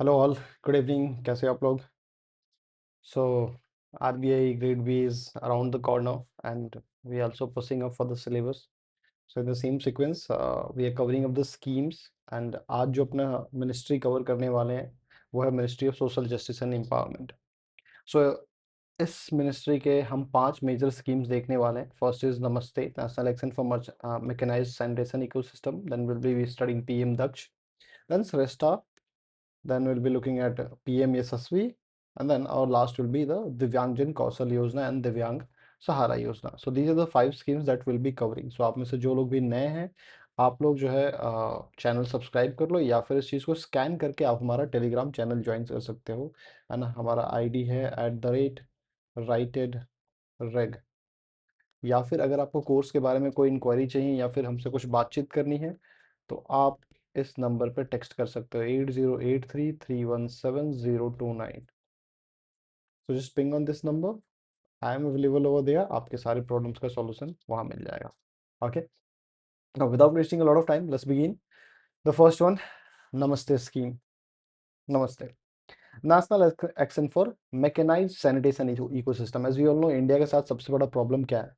Hello all, good evening. कैसे हो आप लोग? So RBI grade B is around the corner and we also pushing up for the syllabus. So in the same sequence we are covering up the schemes. And आज जो अपना ministry cover करने वाले हैं वो है ministry of social justice and empowerment. So इस ministry के हम 5 मेजर स्कीम्स देखने वाले हैं। First is NAMASTE, national action for mechanised sanitation ecosystem. Then will be studying PM Daksh, then Srestha. Then we'll be looking at PM Yasasvi, and then our last will be the Divyangjan Kausal Yojana and Divyang Sahara Yojana. So these are the 5 schemes that we'll be covering. So आप में से जो लोग भी नए हैं, आप लोग जो है चैनल सब्सक्राइब कर लो, या फिर इस चीज़ को स्कैन करके आप हमारा टेलीग्राम चैनल ज्वाइन कर सकते हो, है ना। हमारा आईडी है @rated_reg। या फिर अगर आपको कोर्स के बारे में कोई इंक्वायरी चाहिए या फिर हमसे कुछ बातचीत करनी है तो आप इस नंबर पर टेक्स्ट कर सकते हो 8083317029। So just ping on this number, I am available over there. आपके सारे प्रॉब्लम्स का सॉल्यूशन वहां मिल जाएगा। Okay, now without wasting a lot of time, let's begin the first one. NAMASTE scheme. NAMASTE, national action for mechanised sanitation ecosystem. As we all know, India के साथ सबसे बड़ा प्रॉब्लम क्या है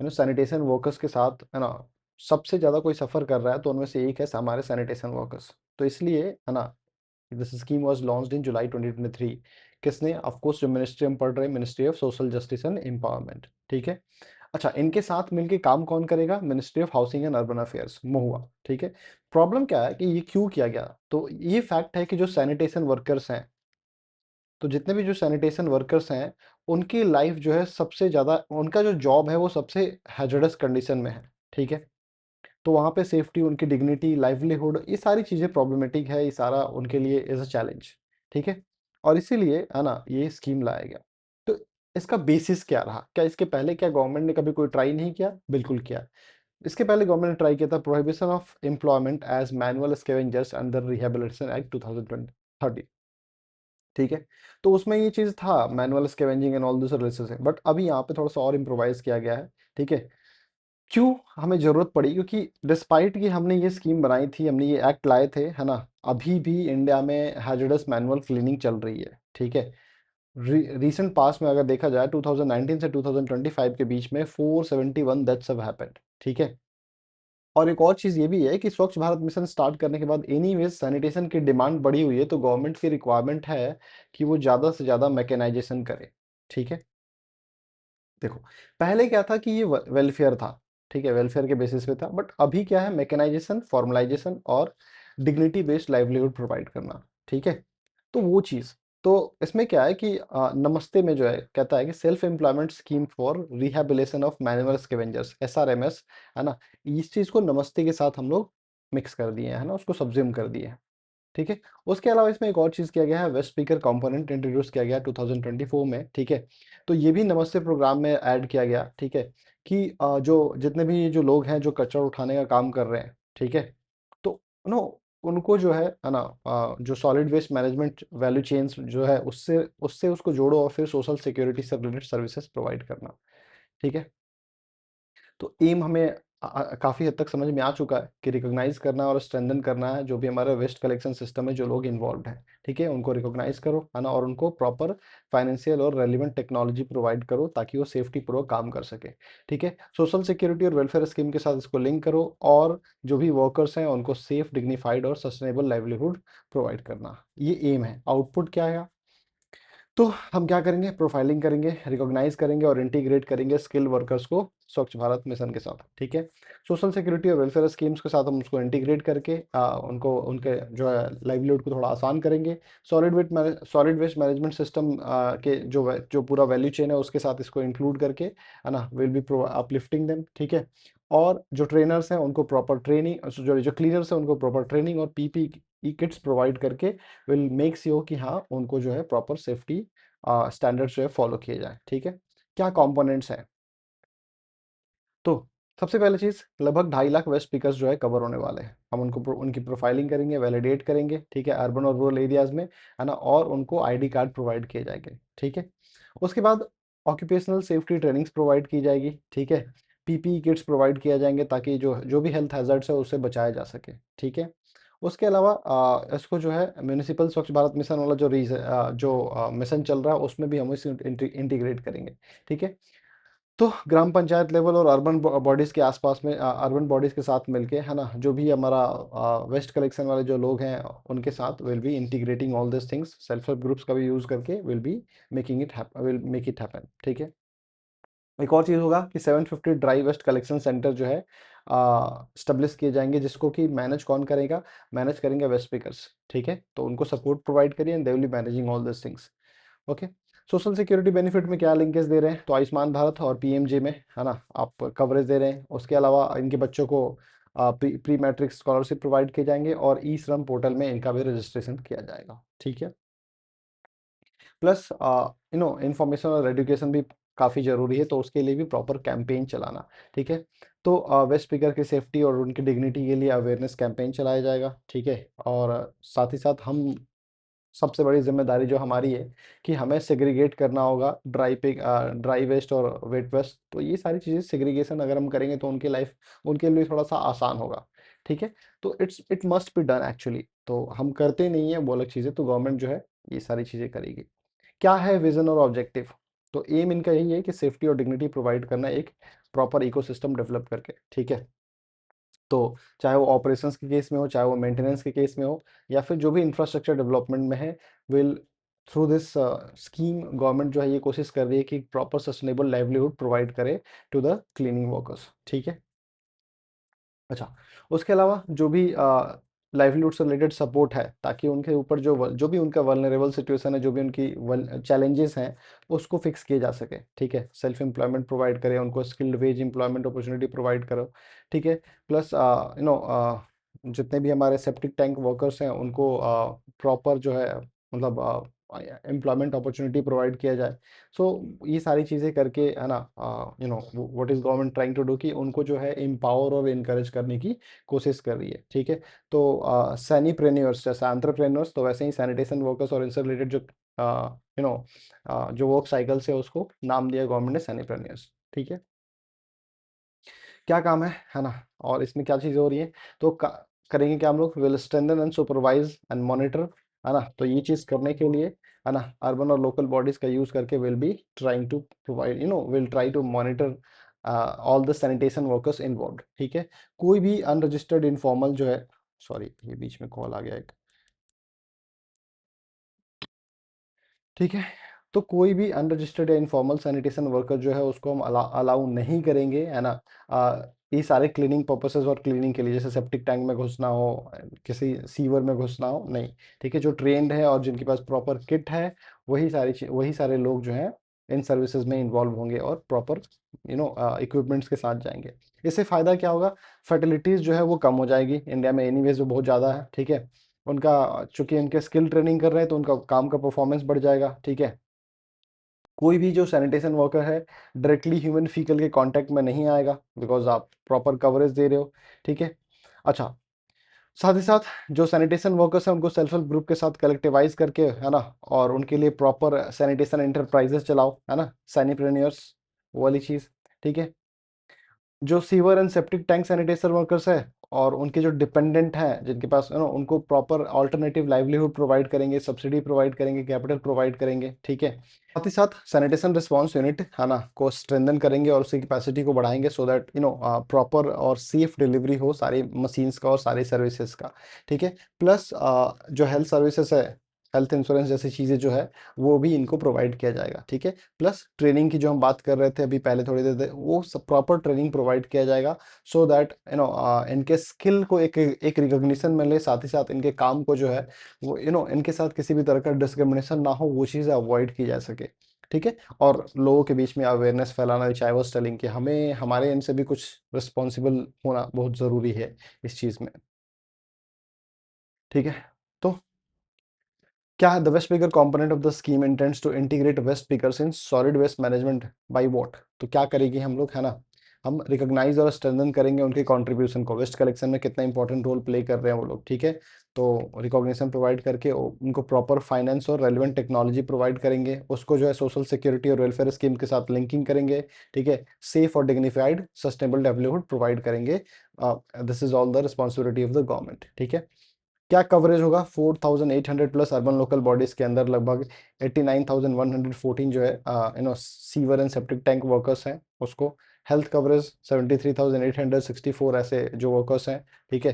ना, सैनिटेशन वर्कर्स के साथ, है ना। सबसे ज़्यादा कोई सफ़र कर रहा है तो उनमें से एक है हमारे सैनिटेशन वर्कर्स। तो इसलिए, है ना, this scheme was launched in July 2023। किसने? ऑफ कोर्स जो मिनिस्ट्री हम पढ़ रहे हैं, ministry of social justice and empowerment. ठीक है। अच्छा, इनके साथ मिलके काम कौन करेगा? Ministry of housing and urban affairs, Mahua. ठीक है। प्रॉब्लम क्या है कि ये क्यों किया गया? तो ये फैक्ट है कि जो सैनिटेशन वर्कर्स हैं, तो जितने भी जो सैनिटेशन वर्कर्स हैं, उनकी लाइफ जो है सबसे ज़्यादा, उनका जो जॉब है वो सबसे हैजर्डस कंडीशन में है। ठीक है। तो वहाँ पे सेफ्टी, उनकी डिग्निटी, लाइवलीहुड, ये सारी चीज़ें प्रॉब्लमेटिक है। ये सारा उनके लिए इज़ अ चैलेंज। ठीक है। और इसीलिए, है ना, ये स्कीम लाया गया। तो इसका बेसिस क्या रहा? क्या इसके पहले क्या गवर्नमेंट ने कभी कोई ट्राई नहीं किया? बिल्कुल किया। इसके पहले गवर्नमेंट ने ट्राई किया था prohibition of employment as manual scavengers under rehabilitation act 2013। ठीक है। तो उसमें ये चीज़ था, manual scavenging and all this relations है, बट अभी यहाँ पे थोड़ा सा और इम्प्रोवाइज किया गया है। ठीक है। क्यों हमें ज़रूरत पड़ी? क्योंकि डिस्पाइट कि हमने ये स्कीम बनाई थी, हमने ये एक्ट लाए थे, है ना, अभी भी इंडिया में हैजर्डस मैनुअल क्लीनिंग चल रही है। ठीक है। रीसेंट पास्ट में अगर देखा जाए 2019 से 2025 के बीच में 471 डेथ्स हैव हैपेंड। ठीक है। और एक और चीज़ ये भी है कि स्वच्छ भारत मिशन स्टार्ट करने के बाद एनीवेज सैनिटेशन की डिमांड बढ़ी हुई है, तो गवर्नमेंट की रिक्वायरमेंट है कि वो ज़्यादा से ज़्यादा मैकेनाइजेशन करे। ठीक है। देखो, पहले क्या था कि ये वेलफेयर था। ठीक है, वेलफेयर के बेसिस पे था, बट अभी क्या है? मैकेनाइजेशन, फॉर्मलाइजेशन और डिग्निटी बेस्ड लाइवलीहुड प्रोवाइड करना। ठीक है। तो वो चीज़, तो इसमें क्या है कि नमस्ते में जो है कहता है कि self employment scheme for rehabilitation of manual scavengers, SRMS, है ना। इस चीज़ को नमस्ते के साथ हम लोग मिक्स कर दिए हैं, है ना, उसको सब्ज्यूम कर दिए हैं। ठीक है। उसके अलावा इसमें एक और चीज़ किया गया है, वेस्ट स्पीकर कंपोनेंट इंट्रोड्यूस किया गया 2024 में। ठीक है। तो ये भी नमस्ते प्रोग्राम में ऐड किया गया। ठीक है। कि जो जितने भी जो लोग हैं जो कचरा उठाने का काम कर रहे हैं, ठीक है, तो नो उनको जो है ना, जो solid waste management value chains जो है उससे उससे उसको जोड़ो और फिर सोशल सिक्योरिटी से रिलेटेड सर्विसेज प्रोवाइड करना। ठीक है। तो एम हमें काफ़ी हद तक समझ में आ चुका है कि रिकॉग्नाइज करना और स्ट्रेंथन करना है जो भी हमारा वेस्ट कलेक्शन सिस्टम है, जो लोग इन्वॉल्व हैं। ठीक है, उनको रिकॉग्नाइज करो, है ना, और उनको प्रॉपर फाइनेंशियल और रेलिवेंट टेक्नोलॉजी प्रोवाइड करो ताकि वो सेफ्टी पूर्वक काम कर सके। ठीक है। सोशल सिक्योरिटी और वेलफेयर स्कीम के साथ इसको लिंक करो और जो भी वर्कर्स हैं उनको सेफ, डिग्निफाइड और सस्टेनेबल लाइवलीहुड प्रोवाइड करना, ये एम है। आउटपुट क्या है? तो हम क्या करेंगे? प्रोफाइलिंग करेंगे, रिकॉग्नाइज करेंगे और इंटीग्रेट करेंगे स्किल वर्कर्स को स्वच्छ भारत मिशन के साथ। ठीक है। सोशल सिक्योरिटी और वेलफेयर स्कीम्स के साथ हम उसको इंटीग्रेट करके उनको उनके जो है लाइवलीहुड को थोड़ा आसान करेंगे। सॉलिड वेस्ट मैनेजमेंट सिस्टम के जो पूरा वैल्यू चेन है उसके साथ इसको इंक्लूड करके, है ना, विल बी अपलिफ्टिंग देम। ठीक है। और जो ट्रेनर्स हैं उनको प्रॉपर ट्रेनिंग, जो जो क्लीनर्स हैं उनको प्रॉपर ट्रेनिंग और पीपीई किट्स प्रोवाइड करके विल मेक श्योर कि हाँ, उनको जो है प्रॉपर सेफ्टी स्टैंडर्ड्स जो है फॉलो किए जाए। ठीक है। क्या कंपोनेंट्स हैं? तो सबसे पहले चीज़, लगभग 2.5 लाख वेस्ट स्पीकर्स जो है कवर होने वाले हैं। हम उनको उनकी प्रोफाइलिंग करेंगे, वैलिडेट करेंगे। ठीक है, अर्बन और रूरल एरियाज में, है ना, और उनको आईडी कार्ड प्रोवाइड किए जाएंगे। ठीक है। उसके बाद ऑक्यूपेशनल सेफ्टी ट्रेनिंग्स प्रोवाइड की जाएगी। ठीक है। पीपीई किट्स प्रोवाइड किया जाएंगे ताकि जो जो भी हेल्थ हैजर्ड्स है उससे बचाया जा सके। ठीक है। उसके अलावा इसको जो है म्युनिसिपल स्वच्छ भारत मिशन वाला जो मिशन चल रहा है उसमें भी हम इसे इंटीग्रेट करेंगे, ठीक है। तो ग्राम पंचायत लेवल और अर्बन बॉडीज़ के आसपास में अर्बन बॉडीज़ के साथ मिलके, है ना, जो भी हमारा वेस्ट कलेक्शन वाले जो लोग हैं उनके साथ will be integrating all this things, self help groups का भी यूज़ करके विल मेक इट हैपन, ठीक है। एक और चीज़ होगा कि 750 ड्राई वेस्ट कलेक्शन सेंटर जो है स्टेब्लिश किए जाएंगे, जिसको कि मैनेज कौन करेगा, मैनेज करेंगे वेस्ट स्पीकर्स, ठीक है। तो उनको सपोर्ट प्रोवाइड करिए and they will be managing all this things, okay. Social security benefit में क्या लिंकेज दे रहे हैं, तो आयुष्मान भारत और पीएमजे में, है ना, आप कवरेज दे रहे हैं। उसके अलावा इनके बच्चों को प्री मैट्रिक स्कॉलरशिप प्रोवाइड किए जाएंगे और ई श्रम पोर्टल में इनका भी रजिस्ट्रेशन किया जाएगा, ठीक है। प्लस इंफॉर्मेशन और एजुकेशन भी काफ़ी ज़रूरी है, तो उसके लिए भी प्रॉपर कैंपेन चलाना, ठीक है। तो वेस्ट स्पीकर की सेफ्टी और उनकी डिग्निटी के लिए अवेयरनेस कैंपेन चलाया जाएगा, ठीक है। और साथ ही साथ हम सबसे बड़ी जिम्मेदारी जो हमारी है कि हमें सेग्रीगेट करना होगा ड्राई वेस्ट और वेट वेस्ट। तो ये सारी चीज़ें सेग्रीगेशन अगर हम करेंगे तो उनके लिए थोड़ा सा आसान होगा, ठीक है। तो it must be done actually, तो हम करते नहीं है वो अलग चीज़ें, तो गवर्नमेंट जो है ये सारी चीज़ें करेगी। क्या है विजन और ऑब्जेक्टिव, तो एम इनका यही है कि सेफ्टी और डिग्निटी प्रोवाइड करना एक प्रॉपर इकोसिस्टम डेवलप करके, ठीक है। तो चाहे वो ऑपरेशंस के केस में हो, चाहे वो मेंटेनेंस के केस में हो, या फिर जो भी इंफ्रास्ट्रक्चर डेवलपमेंट में है, will through this scheme government जो है ये कोशिश कर रही है कि प्रॉपर सस्टेनेबल लाइवलीहुड प्रोवाइड करे टू द क्लीनिंग वर्कर्स, ठीक है। अच्छा, उसके अलावा जो भी लाइवलीहुड से रिलेटेड सपोर्ट है, ताकि उनके ऊपर जो भी उनका वल्नरेबल सिचुएशन है, जो भी उनकी चैलेंजेस हैं, उसको फिक्स किए जा सके, ठीक है। सेल्फ एम्प्लॉयमेंट प्रोवाइड करें उनको, skilled veg employment opportunity provide करो, ठीक है। प्लस जितने भी हमारे सेप्टिक टैंक वर्कर्स हैं उनको प्रॉपर जो है, मतलब एम्प्लॉयमेंट अपॉर्चुनिटी प्रोवाइड किया जाए। सो ये सारी चीज़ें करके, है ना, what is government trying to do, कि उनको जो है एम्पावर और इनकरेज करने की कोशिश कर रही है, ठीक है। तो सैनिप्रेन्योर्स जैसे एंटरप्रेन्योर्स, तो वैसे ही सैनिटेशन वर्कर्स और इनसे रिलेटेड जो जो वर्क साइकिल्स है उसको नाम दिया गवर्नमेंट ने सैनिप्रेन्योर्स, ठीक है। क्या काम है ना, और इसमें क्या चीज़ें हो रही है, तो करेंगे क्या हम लोग, will strengthen and supervise and monitor, है ना। तो ये चीज़ करने के लिए, है ना, अर्बन और लोकल बॉडीज का यूज करके will be trying to provide, will try to monitor all the sanitation workers involve, ठीक है। कोई भी अनरजिस्टर्ड इनफॉर्मल जो है, सॉरी ये बीच में कॉल आ गया एक, ठीक है। तो कोई भी अनरजिस्टर्ड या इनफॉर्मल सैनिटेशन वर्कर जो है उसको हम अलाउ नहीं करेंगे, है ना। ये सारे क्लीनिंग पर्पसेस और क्लीनिंग के लिए, जैसे सेप्टिक टैंक में घुसना हो, किसी सीवर में घुसना हो, नहीं, ठीक है। जो ट्रेंड है और जिनके पास प्रॉपर किट है, वही सारे लोग जो हैं इन सर्विसेज में इन्वॉल्व होंगे और प्रॉपर इक्विपमेंट्स के साथ जाएंगे। इससे फ़ायदा क्या होगा, फर्टिलिटीज़ जो है वो कम हो जाएगी, इंडिया में एनीवेज जो बहुत ज़्यादा है, ठीक है। उनका, चूंकि उनके स्किल ट्रेनिंग कर रहे हैं तो उनका काम का परफॉर्मेंस बढ़ जाएगा, ठीक है। कोई भी जो सैनिटेशन वर्कर है डायरेक्टली ह्यूमन फीकल के कांटेक्ट में नहीं आएगा, बिकॉज आप प्रॉपर कवरेज दे रहे हो, ठीक है। अच्छा, साथ ही साथ जो सैनिटेशन वर्कर्स हैं उनको सेल्फ हेल्प ग्रुप के साथ कलेक्टिवाइज करके, है ना, और उनके लिए प्रॉपर सैनिटेशन एंटरप्राइजेस चलाओ, है ना, सैनिप्रेन्योर्स, वो वाली चीज़, ठीक है। जो sewer and septic tank sanitation workers है और उनके जो डिपेंडेंट हैं, जिनके पास उनको प्रॉपर अल्टरनेटिव लाइवलीहुड प्रोवाइड करेंगे, सब्सिडी प्रोवाइड करेंगे, कैपिटल प्रोवाइड करेंगे, ठीक है। साथ ही साथ सैनिटेशन रिस्पांस यूनिट, है ना, को स्ट्रेंथन करेंगे और उसकी कैपेसिटी को बढ़ाएंगे, सो दैट प्रॉपर और सेफ डिलीवरी हो सारी मशीन्स का और सारी सर्विसेज का, ठीक है। प्लस जो हेल्थ सर्विसेज है, हेल्थ इंश्योरेंस जैसी चीज़ें जो है वो भी इनको प्रोवाइड किया जाएगा, ठीक है। प्लस ट्रेनिंग की जो हम बात कर रहे थे अभी पहले थोड़ी देर वो सब प्रॉपर ट्रेनिंग प्रोवाइड किया जाएगा, सो दैट इनके स्किल को एक रिकॉग्निशन मिले, साथ ही साथ इनके काम को जो है वो इनके साथ किसी भी तरह का डिस्क्रिमिनेशन ना हो, वो चीज़ें अवॉइड की जा सके, ठीक है। और लोगों के बीच में अवेयरनेस फैलाना, विच आई वाज टेलिंग, कि हमें हमारे एंड से भी कुछ रिस्पॉन्सिबल होना बहुत ज़रूरी है इस चीज़ में, ठीक है। तो क्या है the waste picker component of the scheme intends to integrate waste pickers in solid waste management by what, तो क्या करेगी हम लोग, है ना, हम रिकॉग्नाइज और स्ट्रेंथन करेंगे उनके कंट्रीब्यूशन को, वेस्ट कलेक्शन में कितना इंपॉर्टेंट रोल प्ले कर रहे हैं वो लोग, ठीक है। तो रिकॉग्निशन प्रोवाइड करके उनको प्रॉपर फाइनेंस और रेलिवेंट टेक्नोलॉजी प्रोवाइड करेंगे, उसको जो है सोशल सिक्योरिटी और वेलफेयर स्कीम के साथ लिंकिंग करेंगे, ठीक है। सेफ और डिग्निफाइड सस्टेनेबल डेवलपमेंट प्रोवाइड करेंगे, this is all the responsibility of the government, ठीक है। क्या कवरेज होगा? 4800 प्लस अर्बन लोकल बॉडीज के अंदर लगभग 89,114 जो है sewer and septic tank workers हैं उसको। हेल्थ कवरेज 73,864 ऐसे जो वर्कर्स हैं, ठीक है।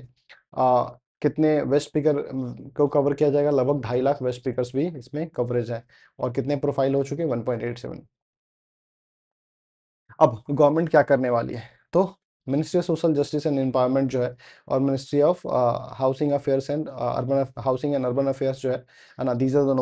कितने वेस्ट स्पीकर को कवर किया जाएगा? लगभग 2.5 लाख वेस्ट स्पीकर्स भी इसमें कवरेज है। और कितने प्रोफाइल हो चुके? 1.87। अब गवर्नमेंट क्या करने वाली है? तो ministry of social justice and empowerment जो है और ministry of housing affairs and urban housing and urban affairs जो है ना, these are the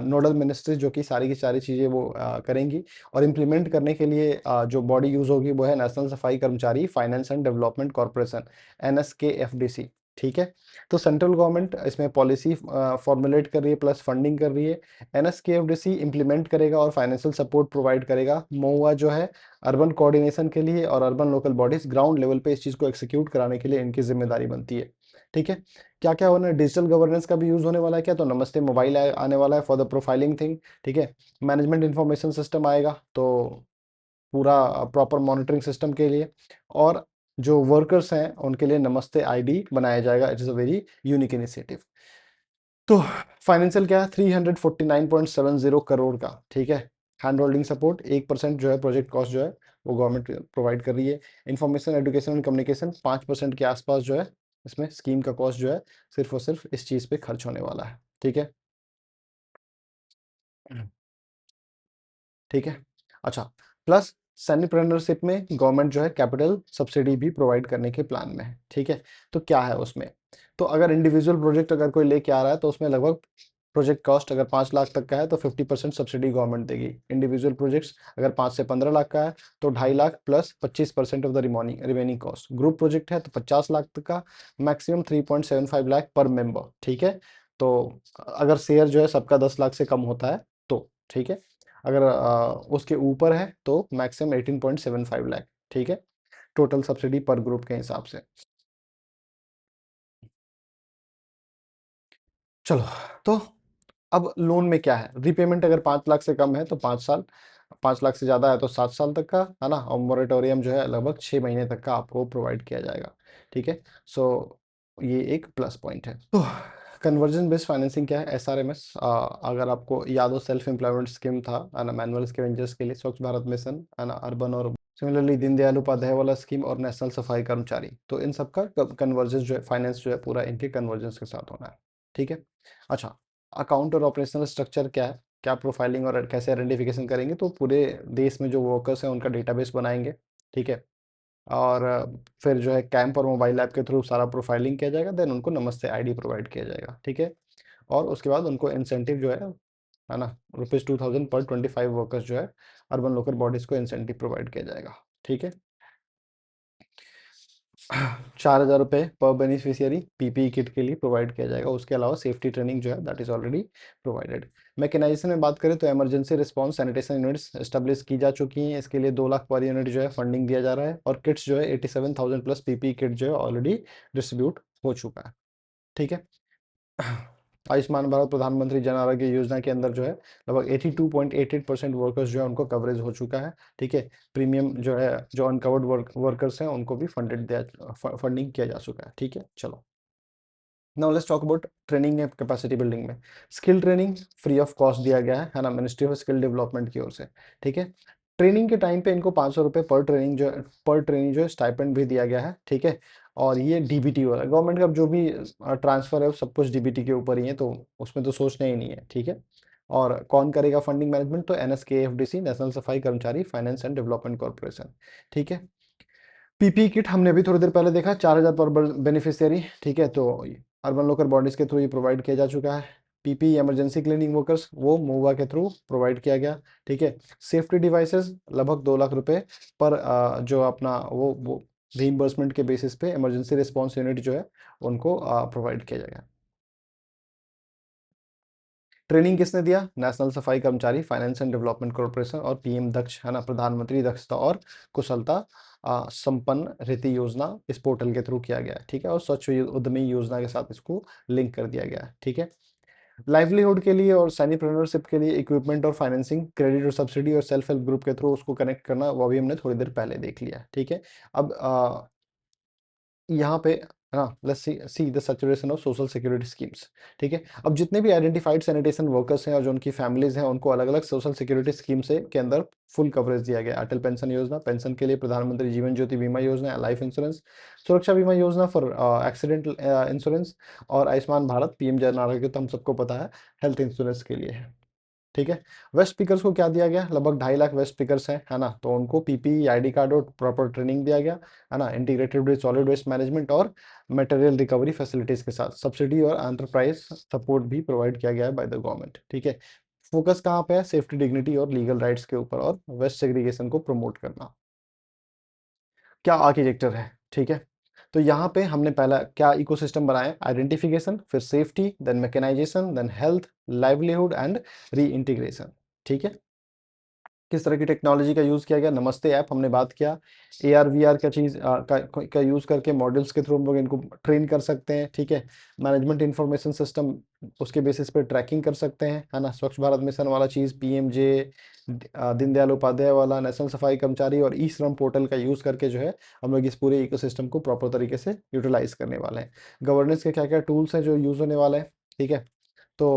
nodal ministries जो कि सारी की सारी चीज़ें वो करेंगी। और इम्प्लीमेंट करने के लिए जो बॉडी यूज़ होगी वो है नेशनल सफाई कर्मचारी finance and development corporation, NSKFDC, ठीक है। तो सेंट्रल गवर्नमेंट इसमें पॉलिसी फॉर्मुलेट कर रही है प्लस फंडिंग कर रही है। NSKFDC इम्प्लीमेंट करेगा और फाइनेंशियल सपोर्ट प्रोवाइड करेगा। महुआ जो है अर्बन कोऑर्डिनेशन के लिए और urban local bodies ground level पे इस चीज़ को एक्सिक्यूट कराने के लिए इनकी जिम्मेदारी बनती है, ठीक है। क्या क्या होना है? डिजिटल गवर्नेंस का भी यूज होने वाला है क्या? तो नमस्ते मोबाइल आने वाला है फॉर द प्रोफाइलिंग थिंग, ठीक है। मैनेजमेंट इंफॉर्मेशन सिस्टम आएगा तो पूरा प्रॉपर मॉनिटरिंग सिस्टम के लिए। और जो वर्कर्स हैं उनके लिए नमस्ते ID बनाया जाएगा। It is a very unique initiative. तो फाइनेंशियल क्या है? 349.70 करोड़ का, ठीक है। हैंड होल्डिंग सपोर्ट 1% जो है प्रोजेक्ट कॉस्ट जो है वो गवर्नमेंट प्रोवाइड कर रही है। इंफॉर्मेशन एजुकेशन एंड कम्युनिकेशन 5% के आसपास जो है इसमें स्कीम का कॉस्ट जो है सिर्फ और सिर्फ इस चीज़ पे खर्च होने वाला है, ठीक है। ठीक है। अच्छा, प्लस सेमीप्रेन्योरशिप में गवर्नमेंट जो है कैपिटल सब्सिडी भी प्रोवाइड करने के प्लान में है, ठीक है। तो क्या है उसमें? तो अगर इंडिविजुअल प्रोजेक्ट अगर कोई लेके आ रहा है तो उसमें लगभग प्रोजेक्ट कॉस्ट अगर 5 लाख तक का है तो 50% सब्सिडी गवर्नमेंट देगी। इंडिविजुअल प्रोजेक्ट्स अगर 5 से 15 लाख का है तो 2.5 lakh plus 25% of the remaining cost. Group project है तो 50 लाख तक का, मैक्सिमम 3.75 लाख पर मेंबर, ठीक है। तो अगर शेयर जो है सबका 10 लाख से कम होता है तो, ठीक है। अगर उसके ऊपर है तो मैक्सिमम 18.75 लाख, ठीक है, टोटल सब्सिडी पर ग्रुप के हिसाब से। चलो, तो अब लोन में क्या है? रीपेमेंट अगर 5 लाख से कम है तो 5 साल, 5 लाख से ज़्यादा है तो 7 साल तक का, है ना। और मोरेटोरियम जो है लगभग 6 महीने तक का आपको प्रोवाइड किया जाएगा, ठीक है। सो ये एक प्लस पॉइंट है। तो कन्वर्जन बेस्ड फाइनेंसिंग क्या है? SRMS, अगर आपको याद हो सेल्फ एम्प्लॉयमेंट स्कीम था, है ना, मैनुअल स्कैवेंजर्स के लिए, स्वच्छ भारत मिशन, है ना, अर्बन और सिमिलरली दीनदयाल उपाध्याय वाला स्कीम और नेशनल सफाई कर्मचारी। तो इन सब का कन्वर्जेंस जो है फाइनेंस जो है पूरा इनके कन्वर्जेंस के साथ होना है, ठीक है। अच्छा, अकाउंट और ऑपरेशनल स्ट्रक्चर क्या है? क्या प्रोफाइलिंग और कैसे आइडेंटिफिकेशन करेंगे? तो पूरे देश में जो वर्कर्स हैं उनका डेटाबेस बनाएंगे, ठीक है। और फिर जो है कैंप और मोबाइल ऐप के थ्रू सारा प्रोफाइलिंग किया जाएगा, देन उनको नमस्ते ID प्रोवाइड किया जाएगा, ठीक है। और उसके बाद उनको इंसेंटिव जो है ना, ₹2000 पर 25 वर्कर्स जो है अर्बन लोकल बॉडीज को इंसेंटिव प्रोवाइड किया जाएगा, ठीक है। 4,000 रुपये पर बेनिफिशियरी PPE किट के लिए प्रोवाइड किया जाएगा। उसके अलावा सेफ्टी ट्रेनिंग जो है that is already provided. Mechanisation में बात करें तो emergency response sanitation units establish की जा चुकी हैं। इसके लिए 2 लाख पर यूनिट जो है फंडिंग दिया जा रहा है। और किट्स जो है 87,000 प्लस PPE किट जो है ऑलरेडी डिस्ट्रीब्यूट हो चुका है, ठीक है। आयुष्मान भारत प्रधानमंत्री जन आरोग्य योजना के अंदर जो है लगभग 82.88% वर्कर्स जो है उनको कवरेज हो चुका है, ठीक है। प्रीमियम जो है जो अनकवर्ड वर्कर्स हैं उनको भी फंडिंग किया जा चुका है, ठीक है। चलो, now let's talk about training and capacity building में। Skill training free of cost दिया गया है ना, मिनिस्ट्री ऑफ स्किल डेवलपमेंट की ओर से, ठीक है। ट्रेनिंग के टाइम पे इनको 500 रुपये पर ट्रेनिंग जो है स्टाइपेंड भी दिया गया है, ठीक है। और ये DBT वाला गवर्नमेंट का जो भी ट्रांसफर है वो सब कुछ DBT के ऊपर ही है, तो उसमें तो सोचना ही नहीं है, ठीक है। और कौन करेगा फंडिंग मैनेजमेंट? तो NSKFDC, नेशनल सफाई कर्मचारी फाइनेंस एंड डेवलपमेंट कॉर्पोरेशन, ठीक है। PPE किट हमने भी थोड़ी देर पहले देखा, 4,000 पर बेनिफिशियरी, ठीक है। तो अर्बन लोकल बॉडीज के थ्रू ये प्रोवाइड किया जा चुका है। PPE इमरजेंसी क्लीनिंग वर्कर्स वो मोवा के थ्रू प्रोवाइड किया गया, ठीक है। सेफ्टी डिवाइसेस लगभग 2 लाख रुपए पर जो अपना वो रीइंबर्समेंट के बेसिस पे इमरजेंसी रिस्पांस यूनिट जो है उनको प्रोवाइड किया जाएगा। ट्रेनिंग किसने दिया? नेशनल सफाई कर्मचारी फाइनेंस एंड डेवलपमेंट कॉर्पोरेशन और PM दक्ष, है ना, प्रधानमंत्री दक्षता और कुशलता संपन्न रीति योजना इस पोर्टल के थ्रू किया गया है, ठीक है। और स्वच्छ उद्यमी योजना के साथ इसको लिंक कर दिया गया है, ठीक है। लाइवलीहुड के लिए और सैनिप्रेन्योरशिप के लिए इक्विपमेंट और फाइनेंसिंग, क्रेडिट और सब्सिडी और सेल्फ हेल्प ग्रुप के थ्रू उसको कनेक्ट करना, वो भी हमने थोड़ी देर पहले देख लिया, ठीक है। अब यहाँ पे है ना। Let's see the saturation of social security schemes. ठीक है, अब जितने भी आइडेंटिफाइड सैनिटेशन वर्कर्स हैं और जो उनकी फैमिलीज हैं, उनको अलग अलग सोशल सिक्योरिटी स्कीम से के अंदर फुल कवरेज दिया गया। अटल पेंशन योजना, पेंशन के लिए प्रधानमंत्री जीवन ज्योति बीमा योजना, लाइफ इंश्योरेंस, सुरक्षा बीमा योजना फॉर एक्सीडेंट इंश्योरेंस, और आयुष्मान भारत पीएम जन आरोग्य तो हम सबको पता है हेल्थ इंश्योरेंस के लिए है। ठीक है, वेस्ट स्पीकर्स को क्या दिया गया, लगभग 2.5 लाख वेस्ट स्पीकर्स हैं, है ना, तो उनको पीपीई आईडी कार्ड और प्रॉपर ट्रेनिंग दिया गया, है ना, integrated with solid waste management और मटेरियल रिकवरी फैसिलिटीज के साथ सब्सिडी और एंटरप्राइज सपोर्ट भी प्रोवाइड किया गया है बाय द गवर्नमेंट। ठीक है, फोकस कहाँ पे है, सेफ्टी, डिग्निटी और लीगल राइट्स के ऊपर और वेस्ट सेग्रीगेशन को प्रमोट करना। क्या आर्किटेक्चर है, ठीक है, तो यहाँ पे हमने पहला क्या इकोसिस्टम बनाया, आइडेंटिफिकेशन, फिर safety, then mechanisation, then health, livelihood and reintegration. ठीक है, किस तरह की टेक्नोलॉजी का यूज़ किया गया, नमस्ते ऐप हमने बात किया, ए आर वी आर का चीज़ का यूज़ करके मॉडल्स के थ्रू हम लोग इनको ट्रेन कर सकते हैं। ठीक है, मैनेजमेंट इंफॉर्मेशन सिस्टम, उसके बेसिस पे ट्रैकिंग कर सकते हैं, है ना, स्वच्छ भारत मिशन वाला चीज़, पीएमजे, दीनदयाल उपाध्याय वाला, नेशनल सफाई कर्मचारी और ई श्रम पोर्टल का यूज़ करके जो है हम लोग इस पूरे इकोसिस्टम को प्रॉपर तरीके से यूटिलाइज करने वाले हैं। गवर्नेंस के क्या क्या टूल्स हैं जो यूज़ होने वाले हैं। ठीक है, तो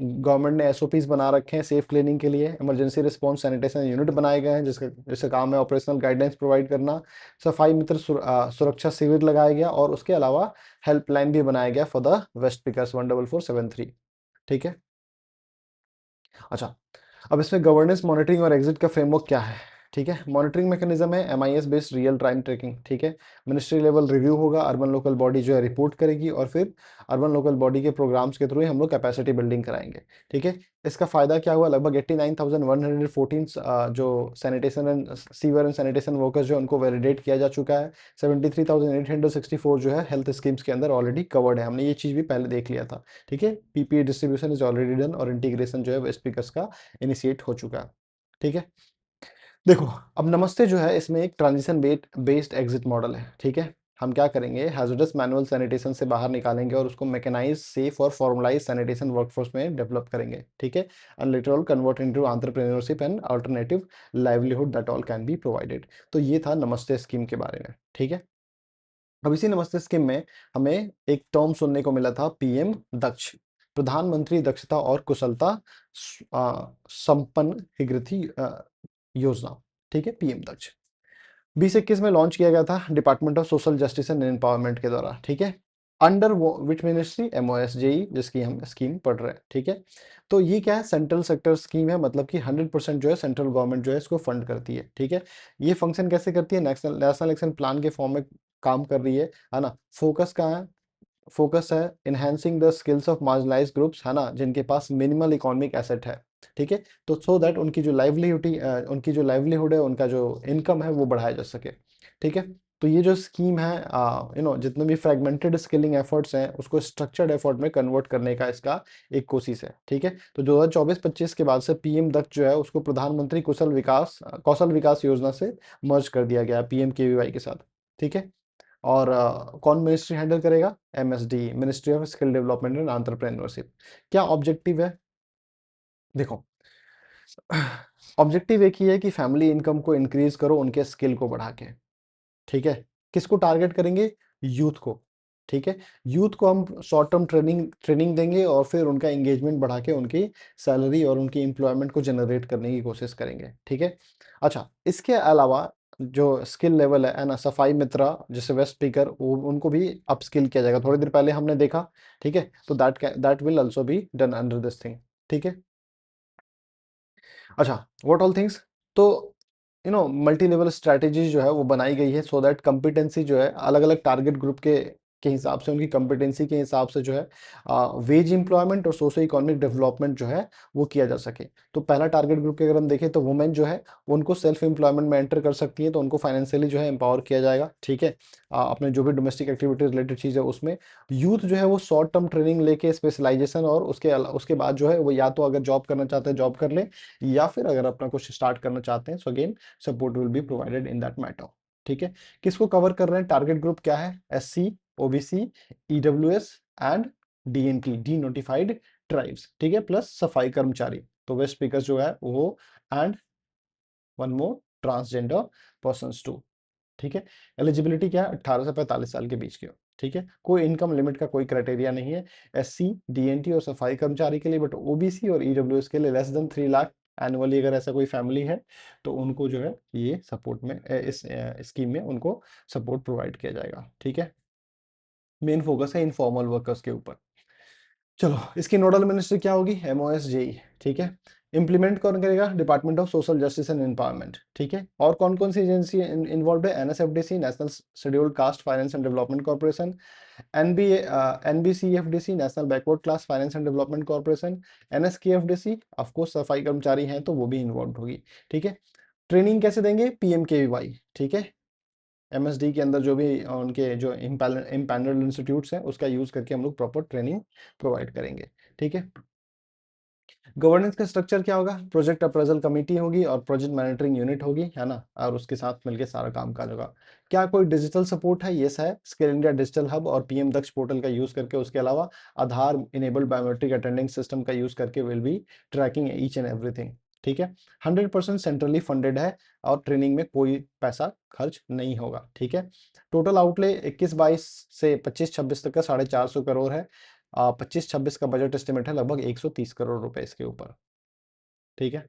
गवर्नमेंट ने एसओपीज बना रखे हैं सेफ क्लीनिंग के लिए, इमरजेंसी रिस्पांस सैनिटेशन यूनिट बनाए गए हैं जिसका काम है ऑपरेशनल गाइडेंस प्रोवाइड करना, सफाई मित्र सुरक्षा शिविर लगाया गया, और उसके अलावा हेल्पलाइन भी बनाया गया फॉर द वेस्ट पिकर्स 14473। ठीक है, अच्छा, अब इसमें गवर्नेंस, मॉनिटरिंग और एग्जिट का फ्रेमवर्क क्या है। ठीक है, मॉनिटरिंग मैकेनिज्म है MIS based real time tracking. ठीक है, मिनिस्ट्री लेवल रिव्यू होगा, अर्बन लोकल बॉडी जो है रिपोर्ट करेगी, और फिर अर्बन लोकल बॉडी के प्रोग्राम्स के थ्रू ही हम लोग कैपेसिटी बिल्डिंग कराएंगे। ठीक है, इसका फायदा क्या हुआ, लगभग 89,114 जो sanitation and sewer and sanitation workers जो उनको वैलिडेट किया जा चुका है। 73,864 जो है हेल्थ स्कीम्स के अंदर ऑलरेडी कवर्ड है, हमने ये चीज़ भी पहले देख लिया था। ठीक है, PPE distribution is already done और इंटीग्रेशन जो है वेस्ट स्पीकर्स का इनिशिएट हो चुका है। ठीक है, देखो, अब नमस्ते जो है इसमें एक ट्रांजिशन बेस्ड एग्जिट मॉडल है। ठीक है, हम क्या करेंगे, हैजर्डस मैनुअल सैनिटेशन से बाहर निकालेंगे और उसको मैकेनाइज, सेफ और फॉर्मलाइज सैनिटेशन वर्कफोर्स में डेवलप करेंगे। ठीक है, and later on convert into entrepreneurship and alternative livelihood that all can be provided. तो ये था नमस्ते स्कीम के बारे में। ठीक है, अब इसी नमस्ते स्कीम में हमें एक टर्म सुनने को मिला था, पीएम दक्ष, प्रधानमंत्री दक्षता और कुशलता संपन्न हिगृति योजना। ठीक है, पीएम दक्ष 2021 में लॉन्च किया गया था department of social justice and empowerment के द्वारा। ठीक है, अंडर विच मिनिस्ट्री, एमओएसजेई, जिसकी हम स्कीम पढ़ रहे हैं। ठीक है, तो ये क्या है, सेंट्रल सेक्टर स्कीम है, मतलब कि 100% जो है सेंट्रल गवर्नमेंट जो है इसको फंड करती है। ठीक है, ये फंक्शन कैसे करती है, नेशनल एक्शन प्लान के फॉर्म में काम कर रही है ना। फोकस कहाँ है, फोकस है enhancing the skills of marginalise groups, है ना, जिनके पास मिनिमल इकोनॉमिक एसेट है। ठीक है, तो सो दैट उनकी जो लाइवलीहुड है, उनका जो इनकम है वो बढ़ाया जा सके। ठीक है, तो ये जो स्कीम है, जितने भी फ्रेगमेंटेड स्किलिंग एफर्ट्स हैं उसको स्ट्रक्चर्ड एफर्ट में कन्वर्ट करने का इसका एक कोशिश है। ठीक है, तो 2024-25 के बाद से पीएम दक्ष जो है उसको प्रधानमंत्री कौशल विकास योजना से मर्ज कर दिया गया पीएम केवीवाई के साथ। ठीक है, और कौन मिनिस्ट्री हैंडल करेगा, MSD, ministry of skill development and entrepreneurship. क्या ऑब्जेक्टिव है, देखो, ऑब्जेक्टिव एक ही है कि फैमिली इनकम को इंक्रीज करो उनके स्किल को बढ़ा के। ठीक है, किसको टारगेट करेंगे, यूथ को। ठीक है, यूथ को हम शॉर्ट टर्म ट्रेनिंग देंगे और फिर उनका एंगेजमेंट बढ़ा के उनकी सैलरी और उनकी एम्प्लॉयमेंट को जनरेट करने की कोशिश करेंगे। ठीक है, अच्छा, इसके अलावा जो स्किल लेवल है ना, सफाई मित्रा जैसे वेस्ट स्पीकर, उनको भी अपस्किल किया जाएगा, थोड़ी देर पहले हमने देखा। ठीक है, तो that will also be done under this thing. ठीक है, अच्छा, व्हाट ऑल थिंग्स, तो मल्टी लेवल स्ट्रैटेजीज जो है वो बनाई गई है सो दैट कंपिटेंसी जो है अलग अलग टारगेट ग्रुप के हिसाब से, उनकी कंपिटेंसी के हिसाब से जो है वेज एम्प्लॉयमेंट और सोशो इकोनॉमिक डेवलपमेंट जो है वो किया जा सके। तो पहला टारगेट ग्रुप के अगर हम देखें तो वुमेन जो है उनको सेल्फ एम्प्लॉयमेंट में एंटर कर सकती है, तो उनको फाइनेंशियली जो है एम्पावर किया जाएगा। ठीक है, अपने जो भी डोमेस्टिक एक्टिविटी रिलेटेड चीज़ है उसमें यूथ जो है वो शॉर्ट टर्म ट्रेनिंग लेके स्पेशलाइजेशन, और उसके बाद जो है वो या तो अगर जॉब करना चाहते हैं जॉब कर ले, या फिर अगर अपना कुछ स्टार्ट करना चाहते हैं, so again support will be provided in that matter. ठीक है, किसको कवर कर रहे हैं, टारगेट ग्रुप क्या है, SC, OBC, EWS and DNT, D notified tribes. ठीक है, प्लस सफाई कर्मचारी, तो वेस्ट स्पीकर्स जो है वो, and one more transgender person too. ठीक है, एलिजिबिलिटी क्या है, 18 से 45 साल के बीच के। ठीक है, कोई इनकम लिमिट का कोई क्राइटेरिया नहीं है एससी, डीएनटी और सफाई कर्मचारी के लिए, बट ओबीसी और ईडब्ल्यूएस के लिए लेस देन 3 लाख एनुअली अगर ऐसा कोई फैमिली है तो उनको जो है ये सपोर्ट में इस स्कीम में उनको सपोर्ट प्रोवाइड किया जाएगा। ठीक है, मेन फोकस है इनफॉर्मल वर्कर्स के ऊपर। चलो, इसकी नोडल मिनिस्ट्री क्या होगी? एमओएसजेई। ठीक है, इम्प्लीमेंट कौन करेगा? Department of social justice and empowerment. ठीक है, और कौन कौन सी एजेंसी इन्वॉल्व है? NSFDC, national scheduled caste finance and development corporation, NBA NBCFDC, national backward class finance and development corporation, NSKFDC, of course सफाई कर्मचारी हैं तो वो भी इन्वॉल्व होगी। ठीक है, ट्रेनिंग कैसे देंगे? पीएमकेवीवाई। ठीक है, एमएसडी के अंदर जो भी उनके जो इम्पैनल्ड इंस्टीट्यूट्स हैं उसका यूज करके हम लोग प्रॉपर ट्रेनिंग प्रोवाइड करेंगे। ठीक है, गवर्नेंस का स्ट्रक्चर क्या होगा? प्रोजेक्ट अप्रेजल कमेटी होगी और प्रोजेक्ट मॉनिटरिंग यूनिट होगी, है ना, और उसके साथ मिलके सारा काम काज होगा। क्या कोई डिजिटल सपोर्ट है? यस है, स्किल इंडिया डिजिटल हब और पीएम दक्ष पोर्टल का यूज करके, उसके अलावा Aadhaar enabled biometric attending system का यूज करके will be tracking each and everything. ठीक है, 100% सेंट्रली फंडेड है और ट्रेनिंग में कोई पैसा खर्च नहीं होगा। ठीक है, टोटल आउटले 21-22 से 25-26 तक का 450 करोड़ है। 25-26 का बजट एस्टिमेट है लगभग 130 करोड़ रुपए इसके ऊपर। ठीक है,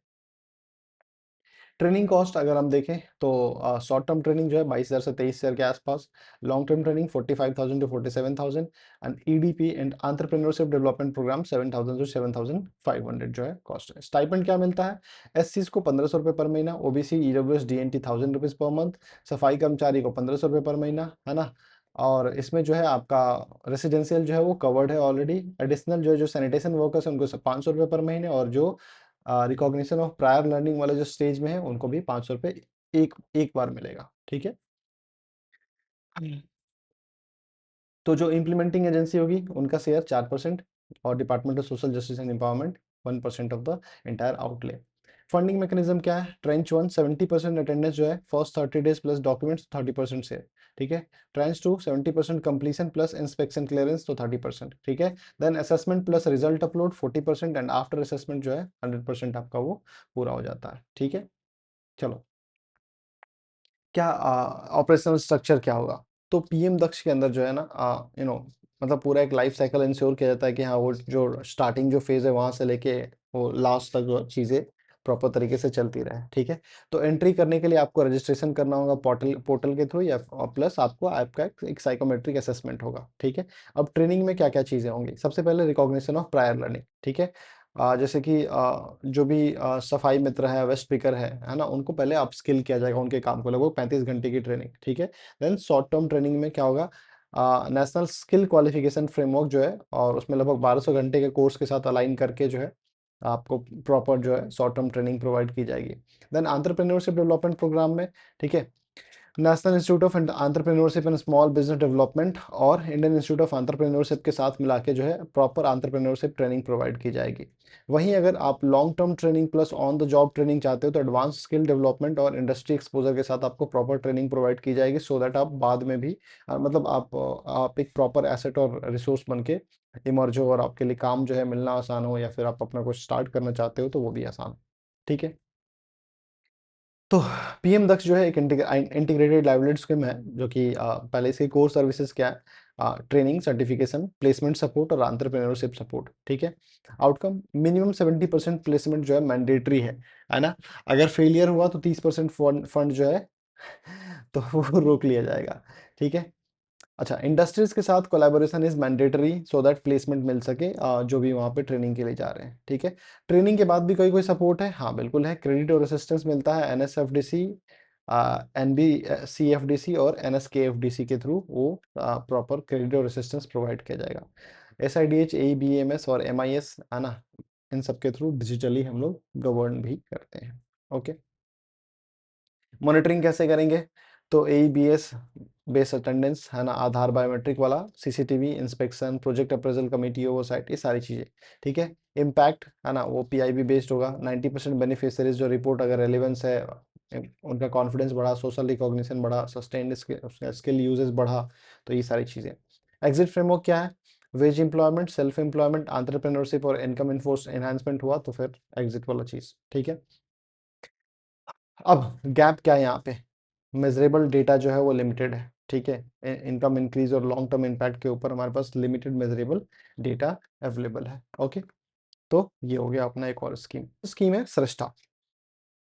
ट्रेनिंग कॉस्ट अगर हम देखें तो शॉर्ट टर्म ट्रेनिंग जो है 22,000 से 23,000 के आसपास, long term training 45,000 to 47,000 and EDP and entrepreneurship development programme 7,000 to 7,500 जो है कॉस्ट है। स्टाइपेंड क्या मिलता है? एससीज को 1,500 रुपये पर महीना, OBC, EWS, DNT 1,000 rupees per month, सफाई कर्मचारी को 1,500 रुपये पर महीना, है ना। और इसमें जो है आपका रेसिडेंशियल जो है वो कवर्ड है ऑलरेडी। एडिशनल जो सैनिटेशन वर्कर्स हैं उनको 500 रुपये पर महीने, और जो रिकॉग्निशन ऑफ प्रायर लर्निंग वाले जो स्टेज में है उनको भी 500 रुपये एक एक बार मिलेगा। ठीक है, तो जो इम्प्लीमेंटिंग एजेंसी होगी उनका शेयर 4% और department of social justice and empowerment 1% of the entire outlay. Funding mechanism क्या है? ट्रेंच 1 70% अटेंडेंस जो है फर्स्ट 30 डेज प्लस डॉक्यूमेंट्स 30% से। ठीक है, tranche 2 70% completion plus inspection clearance तो 30%। ठीक है, then assessment plus result upload 40% and after assessment जो है 100% आपका वो पूरा हो जाता है। ठीक है, चलो, क्या ऑपरेशनल स्ट्रक्चर क्या होगा? तो पीएम दक्ष के अंदर जो है ना मतलब पूरा एक लाइफ साइकिल इंश्योर किया जाता है कि हाँ वो जो स्टार्टिंग जो फेज है वहां से लेके वो लास्ट तक जो चीजें प्रॉपर तरीके से चलती रहे। ठीक है, तो एंट्री करने के लिए आपको रजिस्ट्रेशन करना होगा पोर्टल पोर्टल के थ्रू, या प्लस आपको आपका एक साइकोमेट्रिक असेसमेंट होगा। ठीक है, अब ट्रेनिंग में क्या क्या चीजें होंगी? सबसे पहले रिकॉग्निशन ऑफ प्रायर लर्निंग। ठीक है, जैसे कि जो भी सफाई मित्र है, वेस्ट पिकर है ना, उनको पहले अपस्किल किया जाएगा उनके काम को, लगभग 35 घंटे की ट्रेनिंग। ठीक है, देन शॉर्ट टर्म ट्रेनिंग में क्या होगा? नेशनल स्किल क्वालिफिकेशन फ्रेमवर्क जो है, और उसमें लगभग 1200 घंटे के कोर्स के साथ अलाइन करके जो है आपको प्रॉपर जो है शॉर्ट टर्म ट्रेनिंग प्रोवाइड की जाएगी। देन एंटरप्रेन्योरशिप डेवलपमेंट प्रोग्राम में, ठीक है, national institute of entrepreneurship and small business development और इंडियन इंस्टीट्यूट ऑफ एंटरप्रेन्योरशिप के साथ मिला के जो है प्रॉपर एंटरप्रेन्योरशिप ट्रेनिंग प्रोवाइड की जाएगी। वहीं अगर आप long term training plus on the job training चाहते हो तो एडवांस स्किल डेवलपमेंट और इंडस्ट्री एक्सपोजर के साथ आपको प्रॉपर ट्रेनिंग प्रोवाइड की जाएगी, सो दैट आप बाद में भी मतलब आप एक प्रॉपर एसेट और रिसोर्स बन के इमर्ज हो और आपके लिए काम जो है मिलना आसान हो, या फिर आप अपना कुछ स्टार्ट करना चाहते हो तो वो भी आसान हो। ठीक है, तो पीएम दक्ष जो है एक इंटीग्रेटेड लाइवलीहुड स्कीम है, जो कि पहले इसकी कोर सर्विसेज क्या है? ट्रेनिंग, सर्टिफिकेशन, प्लेसमेंट सपोर्ट और एंटरप्रेन्योरशिप सपोर्ट। ठीक है, आउटकम मिनिमम 70% प्लेसमेंट जो है मैंडेटरी है ना। अगर फेलियर हुआ तो 30% फंड जो है तो वो रोक लिया जाएगा। ठीक है, अच्छा, इंडस्ट्रीज के साथ collaboration is mandatory so that placement मिल सके जो भी वहाँ पे ट्रेनिंग के लिए जा रहे हैं। ठीक है, ट्रेनिंग के बाद भी कोई कोई सपोर्ट है? हाँ बिल्कुल है, क्रेडिट और असिस्टेंस मिलता है एनएसएफडीसी, एनबीसीएफडीसी और एनएसकेएफडीसी के थ्रू वो प्रॉपर क्रेडिट और असिस्टेंस प्रोवाइड किया जाएगा। एसआईडीएच, एईबीएमएस और एमआईएस है ना, इन सब के थ्रू डिजिटली हम लोग गवर्न भी करते हैं। ओके, मॉनिटरिंग कैसे करेंगे? तो एईबीएस बेस अटेंडेंस है ना, आधार बायोमेट्रिक वाला, CCTV inspection, project appraisal committee oversight, ये सारी चीजें। ठीक है, इम्पैक्ट है ना, वो पीआईबी बेस्ड होगा। 90% बेनिफिशियरीज जो रिपोर्ट अगर रेलिवेंस है, उनका कॉन्फिडेंस बढ़ा, सोशल रिकॉग्निशन बढ़ा, सस्टेन्ड स्किल यूजेस बढ़ा, तो ये सारी चीजें। एग्जिट फ्रेमवर्क क्या है? Veg employment, self employment, entrepreneurship और इनकम इनफोर्स एनहांसमेंट हुआ तो फिर एग्जिट वाला चीज। ठीक है, अब गैप क्या है यहाँ पे? मेजरेबल डेटा जो है वो लिमिटेड है। ठीक है, इनकम इंक्रीज और लॉन्ग टर्म इम्पैक्ट के ऊपर हमारे पास लिमिटेड मेजरेबल डेटा अवेलेबल है। ओके, तो ये हो गया अपना एक और स्कीम। स्कीम है सृष्टा।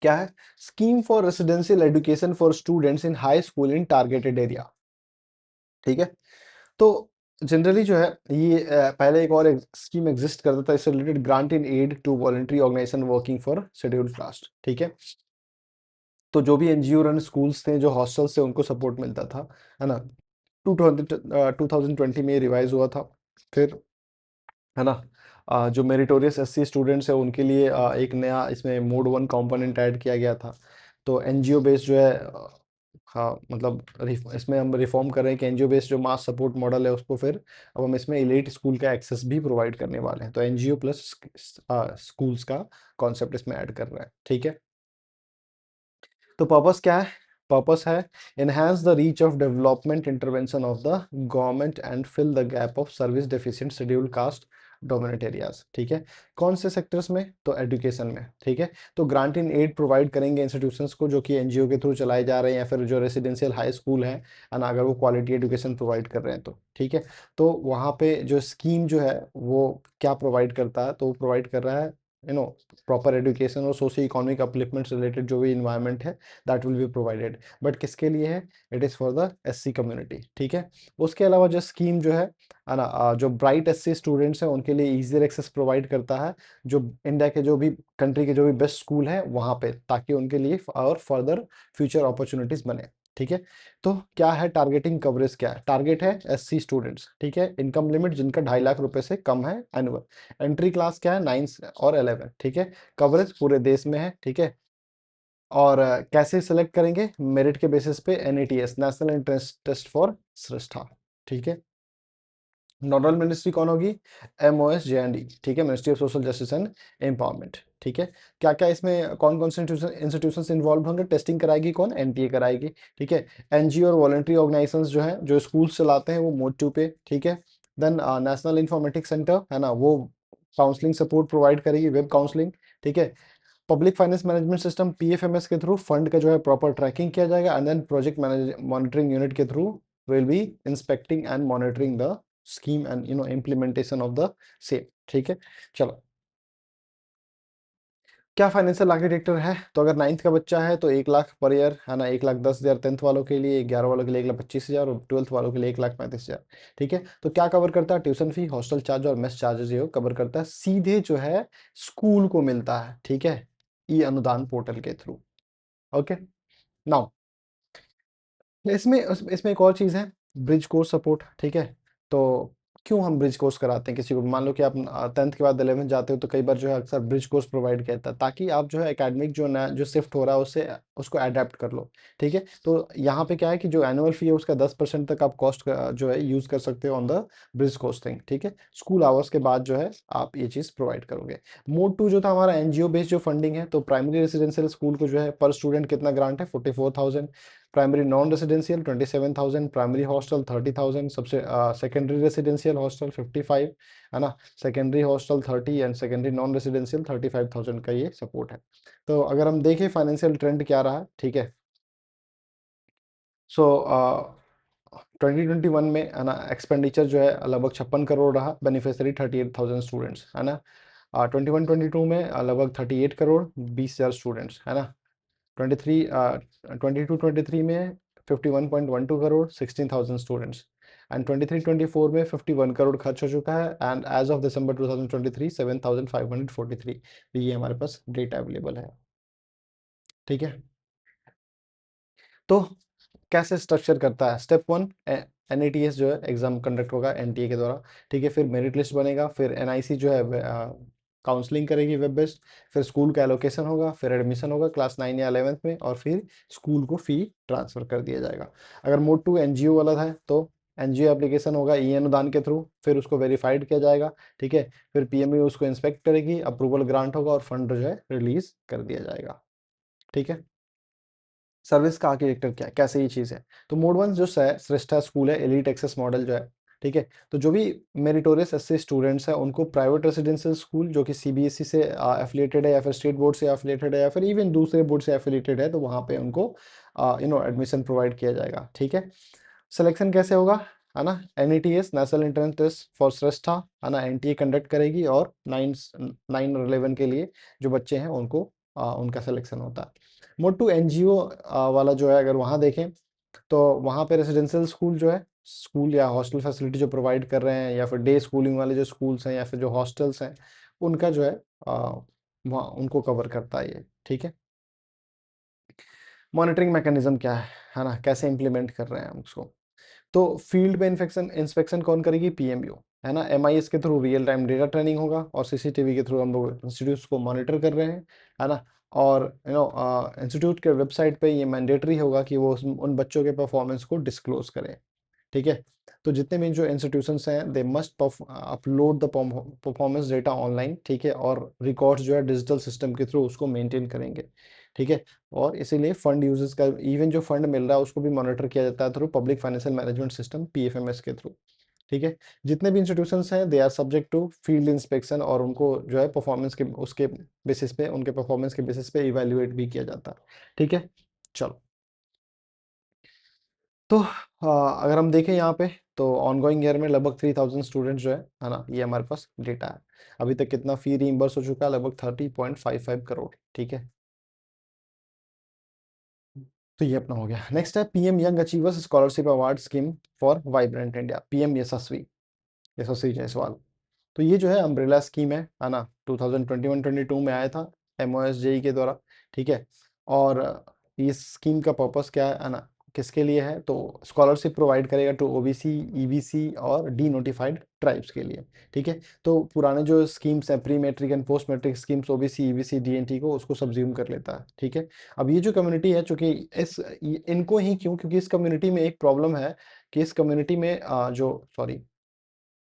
क्या है? Scheme for residential education for students in high school in targeted area. ठीक है, तो जनरली जो है ये पहले एक और स्कीम एग्जिस्ट करता था, इससे related, grant in aid to voluntary organisation working for scheduled caste. ठीक है, तो जो भी एनजीओ रन स्कूल्स थे, जो हॉस्टल्स थे, उनको सपोर्ट मिलता था, है ना। 2020 में रिवाइज हुआ था। फिर, है ना, जो मेरिटोरियस एससी स्टूडेंट्स है उनके लिए एक नया इसमें मोड 1 कंपोनेंट ऐड किया गया था। तो एनजीओ बेस्ड जो है, हाँ मतलब इसमें हम रिफॉर्म कर रहे हैं कि एनजीओ बेस्ड जो मास सपोर्ट मॉडल है उसको फिर अब हम इसमें एलीट स्कूल का एक्सेस भी प्रोवाइड करने वाले हैं। तो एनजीओ प्लस स्कूल्स का कॉन्सेप्ट इसमें ऐड कर रहा है। ठीक है, तो पर्पस क्या है? पर्पस है enhance the reach of development intervention of the government and fill the gap of service deficient scheduled caste dominate areas. ठीक है, कौन से सेक्टर्स में? तो एजुकेशन में। ठीक है, तो ग्रांट इन एड प्रोवाइड करेंगे इंस्टीट्यूशंस को जो कि एनजीओ के थ्रू चलाए जा रहे हैं या फिर जो रेसिडेंशियल हाई स्कूल है, एंड अगर वो क्वालिटी एजुकेशन प्रोवाइड कर रहे हैं तो। ठीक है, तो वहाँ पे जो स्कीम जो है वो क्या प्रोवाइड करता है? तो वो प्रोवाइड कर रहा है प्रॉपर एजुकेशन और सोशियो इकोनॉमिक अपलिफ्टमेंट रिलेटेड जो भी इन्वायरमेंट है, that will be provided. But किसके लिए है? It is for the SC community. ठीक है, उसके अलावा जो स्कीम जो है ना, जो ब्राइट एससी स्टूडेंट्स हैं उनके लिए ईजियर एक्सेस प्रोवाइड करता है, जो इंडिया के जो भी कंट्री के जो भी बेस्ट स्कूल है वहाँ पे, ताकि उनके लिए और फर्दर फ्यूचर अपॉर्चुनिटीज बने। ठीक है, तो क्या है टारगेटिंग कवरेज? क्या है टारगेट? है एससी स्टूडेंट्स। ठीक है, इनकम लिमिट जिनका 2.5 लाख रुपए से कम है एनुअल। एंट्री क्लास क्या है? 9 और 11। ठीक है, कवरेज पूरे देश में है। ठीक है, और कैसे सिलेक्ट करेंगे? मेरिट के बेसिस पे, एनईटीएस, नेशनल एंट्रेंस टेस्ट फॉर सृष्टा। ठीक है, नोडल मिनिस्ट्री कौन होगी? MOS JND. ठीक है, ministry of social justice and empowerment. ठीक है, क्या क्या इसमें कौन कौन से इंस्टीट्यूशन इन्वॉल्व होंगे? टेस्टिंग कराएगी कौन? एनटीए कराएगी। ठीक है, एनजीओ और वॉलंटरी ऑर्गेनाइजेशंस जो है, जो स्कूल्स चलाते हैं, वो मोड 2 पे। ठीक है, देन नेशनल इंफॉर्मेटिक्स सेंटर है ना, वो काउंसलिंग सपोर्ट प्रोवाइड करेगी, वेब काउंसलिंग। ठीक है, public finance management system PFMS के थ्रू फंड का जो है प्रॉपर ट्रैकिंग किया जाएगा, and then project manage monitoring unit के through will be inspecting and monitoring the scheme and implementation of the same. ठीक है, चलो, क्या फाइनेंशियल आर्किटेक्चर है? तो अगर 9th का बच्चा है तो 1 लाख पर ईयर, है ना, 1,10,000 10th वालों के लिए, 11 वालों के लिए 1,25,000 और 12th वालों के लिए 1,35,000। ठीक है, तो क्या कवर करता है? ट्यूशन फी, हॉस्टल चार्ज और मेस चार्जेस ये कवर करता है, सीधे जो है स्कूल को मिलता है। ठीक है, ई अनुदान पोर्टल के थ्रू। ओके, नाउ इसमें एक और चीज़ है, ब्रिज कोर्स सपोर्ट। ठीक है, तो क्यों हम ब्रिज कोर्स कराते हैं किसी को? मान लो कि आप 10th के बाद 11th जाते हो, तो कई बार जो है अक्सर ब्रिज कोर्स प्रोवाइड करता है, ताकि आप जो है एकेडमिक जो नया जो शिफ्ट हो रहा है उससे उसको अडेप्ट कर लो। ठीक है, तो यहाँ पे क्या है कि जो एनुअल फी है उसका 10% तक आप कॉस्ट जो है यूज़ कर सकते हो ऑन द ब्रिज कोस्टिंग। ठीक है, स्कूल आवर्स के बाद जो है आप ये चीज़ प्रोवाइड करोगे। मोड 2 जो था हमारा एनजीओ बेस्ड जो फंडिंग है, तो प्राइमरी रेसिडेंशियल स्कूल को जो है पर स्टूडेंट कितना ग्रांट है? 44,000। Primary non residential 27,000, primary hostel 30,000, सबसे सेकेंडरी रेसिडेंशियल हॉस्टल 55, है ना, secondary hostel 30 and secondary non residential 35,000 का ये सपोर्ट है। तो अगर हम देखें फाइनेंशियल ट्रेंड क्या रहा, ठीक है, सो 2021 में, है ना, एक्सपेंडिचर जो है लगभग 56 करोड़ रहा, बेनिफिशियरी 38,000 स्टूडेंट्स, है ना। 21-22 में लगभग 38 करोड़, 20,000 स्टूडेंट्स, है ना। 22-23 में 51.12 करोड़, 16,000 स्टूडेंट्स, एंड 23-24 में 51 करोड़ खर्च हो चुका है, एंड एज ऑफ दिसंबर 2023 7,543। ये हमारे पास डेटा अवेलेबल है। ठीक है, तो कैसे स्ट्रक्चर करता है? स्टेप 1, एनआईटीएस जो है एग्जाम कंडक्ट होगा एनटीए के द्वारा। ठीक है, फिर मेरिट लिस्ट बनेगा, फिर एनआईसी जो है काउंसलिंग करेगी वेब बेस्ड, फिर स्कूल का एलोकेशन होगा, फिर एडमिशन होगा क्लास 9 या 11th में, और फिर स्कूल को फी ट्रांसफर कर दिया जाएगा। अगर मोड 2 एनजीओ वाला है तो एनजीओ एप्लीकेशन होगा ई अनुदान के थ्रू, फिर उसको वेरीफाइड किया जाएगा। ठीक है, फिर पीएमयू उसको इंस्पेक्ट करेगी, अप्रूवल ग्रांट होगा और फंड जो है रिलीज कर दिया जाएगा। ठीक है, सर्विस का आर्किटेक्चर क्या है, कैसे ये चीज़ है? तो मोड 1 जो श्रेष्ठा स्कूल है, एलीट एक्सेस मॉडल जो है, ठीक है, तो जो भी मेरिटोरियस एससी स्टूडेंट्स हैं उनको प्राइवेट रेसिडेंशियल स्कूल जो कि सीबीएसई से एफिलिएटेड है या फिर स्टेट बोर्ड से एफिलिएटेड है या फिर इवन दूसरे बोर्ड से एफिलिएटेड है, तो वहाँ पे उनको एडमिशन प्रोवाइड किया जाएगा। ठीक है, सिलेक्शन कैसे होगा, है ना, NETS national entrance test for Shreshta, है ना, NTA कंडक्ट करेगी और 9 और 11 के लिए जो बच्चे हैं उनको उनका सिलेक्शन होता है। मोड टू NGO वाला जो है, अगर वहाँ देखें तो वहाँ पे रेजिडेंशियल स्कूल जो है, स्कूल या हॉस्टल फैसिलिटी जो प्रोवाइड कर रहे हैं, या फिर डे स्कूलिंग वाले जो स्कूल्स हैं या फिर जो हॉस्टल्स हैं, उनका जो है वहाँ उनको कवर करता है ये, ठीक है। मॉनिटरिंग मैकेनिज्म क्या है ना, कैसे इंप्लीमेंट कर रहे हैं हम उसको। तो फील्ड में इंफेक्शन इंस्पेक्शन कौन करेगी, PMU, है ना। MIS के through real time data training होगा और CCTV के थ्रू हम लोग इंस्टीट्यूट्स को मॉनिटर कर रहे हैं, है ना। और इंस्टीट्यूट के वेबसाइट पे ये मैंडेटरी होगा कि वो उन बच्चों के परफॉर्मेंस को डिस्क्लोज करें, ठीक है। तो जितने भी जो इंस्टीट्यूशंस हैं they must upload the performance data online, ठीक है, और रिकॉर्ड्स जो है डिजिटल सिस्टम के थ्रू उसको मेंटेन करेंगे, ठीक है। और इसीलिए फंड यूजेस का, इवन जो फंड मिल रहा है उसको भी मॉनिटर किया जाता है through public financial management system PFMS के थ्रू, ठीक है। जितने भी इंस्टीट्यूशंस हैं they are subject to field inspection, और उनको जो है परफॉर्मेंस के उसके बेसिस पे, उनके परफॉर्मेंस के बेसिस पे इवेल्युएट भी किया जाता है, ठीक है। चलो, तो अगर हम देखें यहाँ पे तो ऑनगोइंग ईयर में लगभग 3000 स्टूडेंट्स जो है ना, ये हमारे पास डेटा है। अभी तक कितना फी रीइंबर्स हो चुका है, लगभग 30.55 करोड़, ठीक है। तो ये अपना हो गया। नेक्स्ट है PM young achievers scholarship award scheme for vibrant India, PM यशस्वी, यशस्वी जायसवाल। तो ये जो है अम्ब्रेला स्कीम है ना, 2021-22 में आया था MOSJE के द्वारा, ठीक है। और इस स्कीम का पर्पस क्या है ना, किसके लिए है, तो स्कॉलरशिप प्रोवाइड करेगा टू OBC, EBC और डी नोटिफाइड ट्राइब्स के लिए, ठीक है। तो पुराने जो स्कीम्स हैं, pre matric and post matric schemes, OBC, EBC, DNT को उसको सब्ज्यूम कर लेता है, ठीक है। अब ये जो कम्युनिटी है, चूंकि इनको ही क्यों, क्योंकि इस कम्युनिटी में एक प्रॉब्लम है कि इस कम्युनिटी में जो सॉरी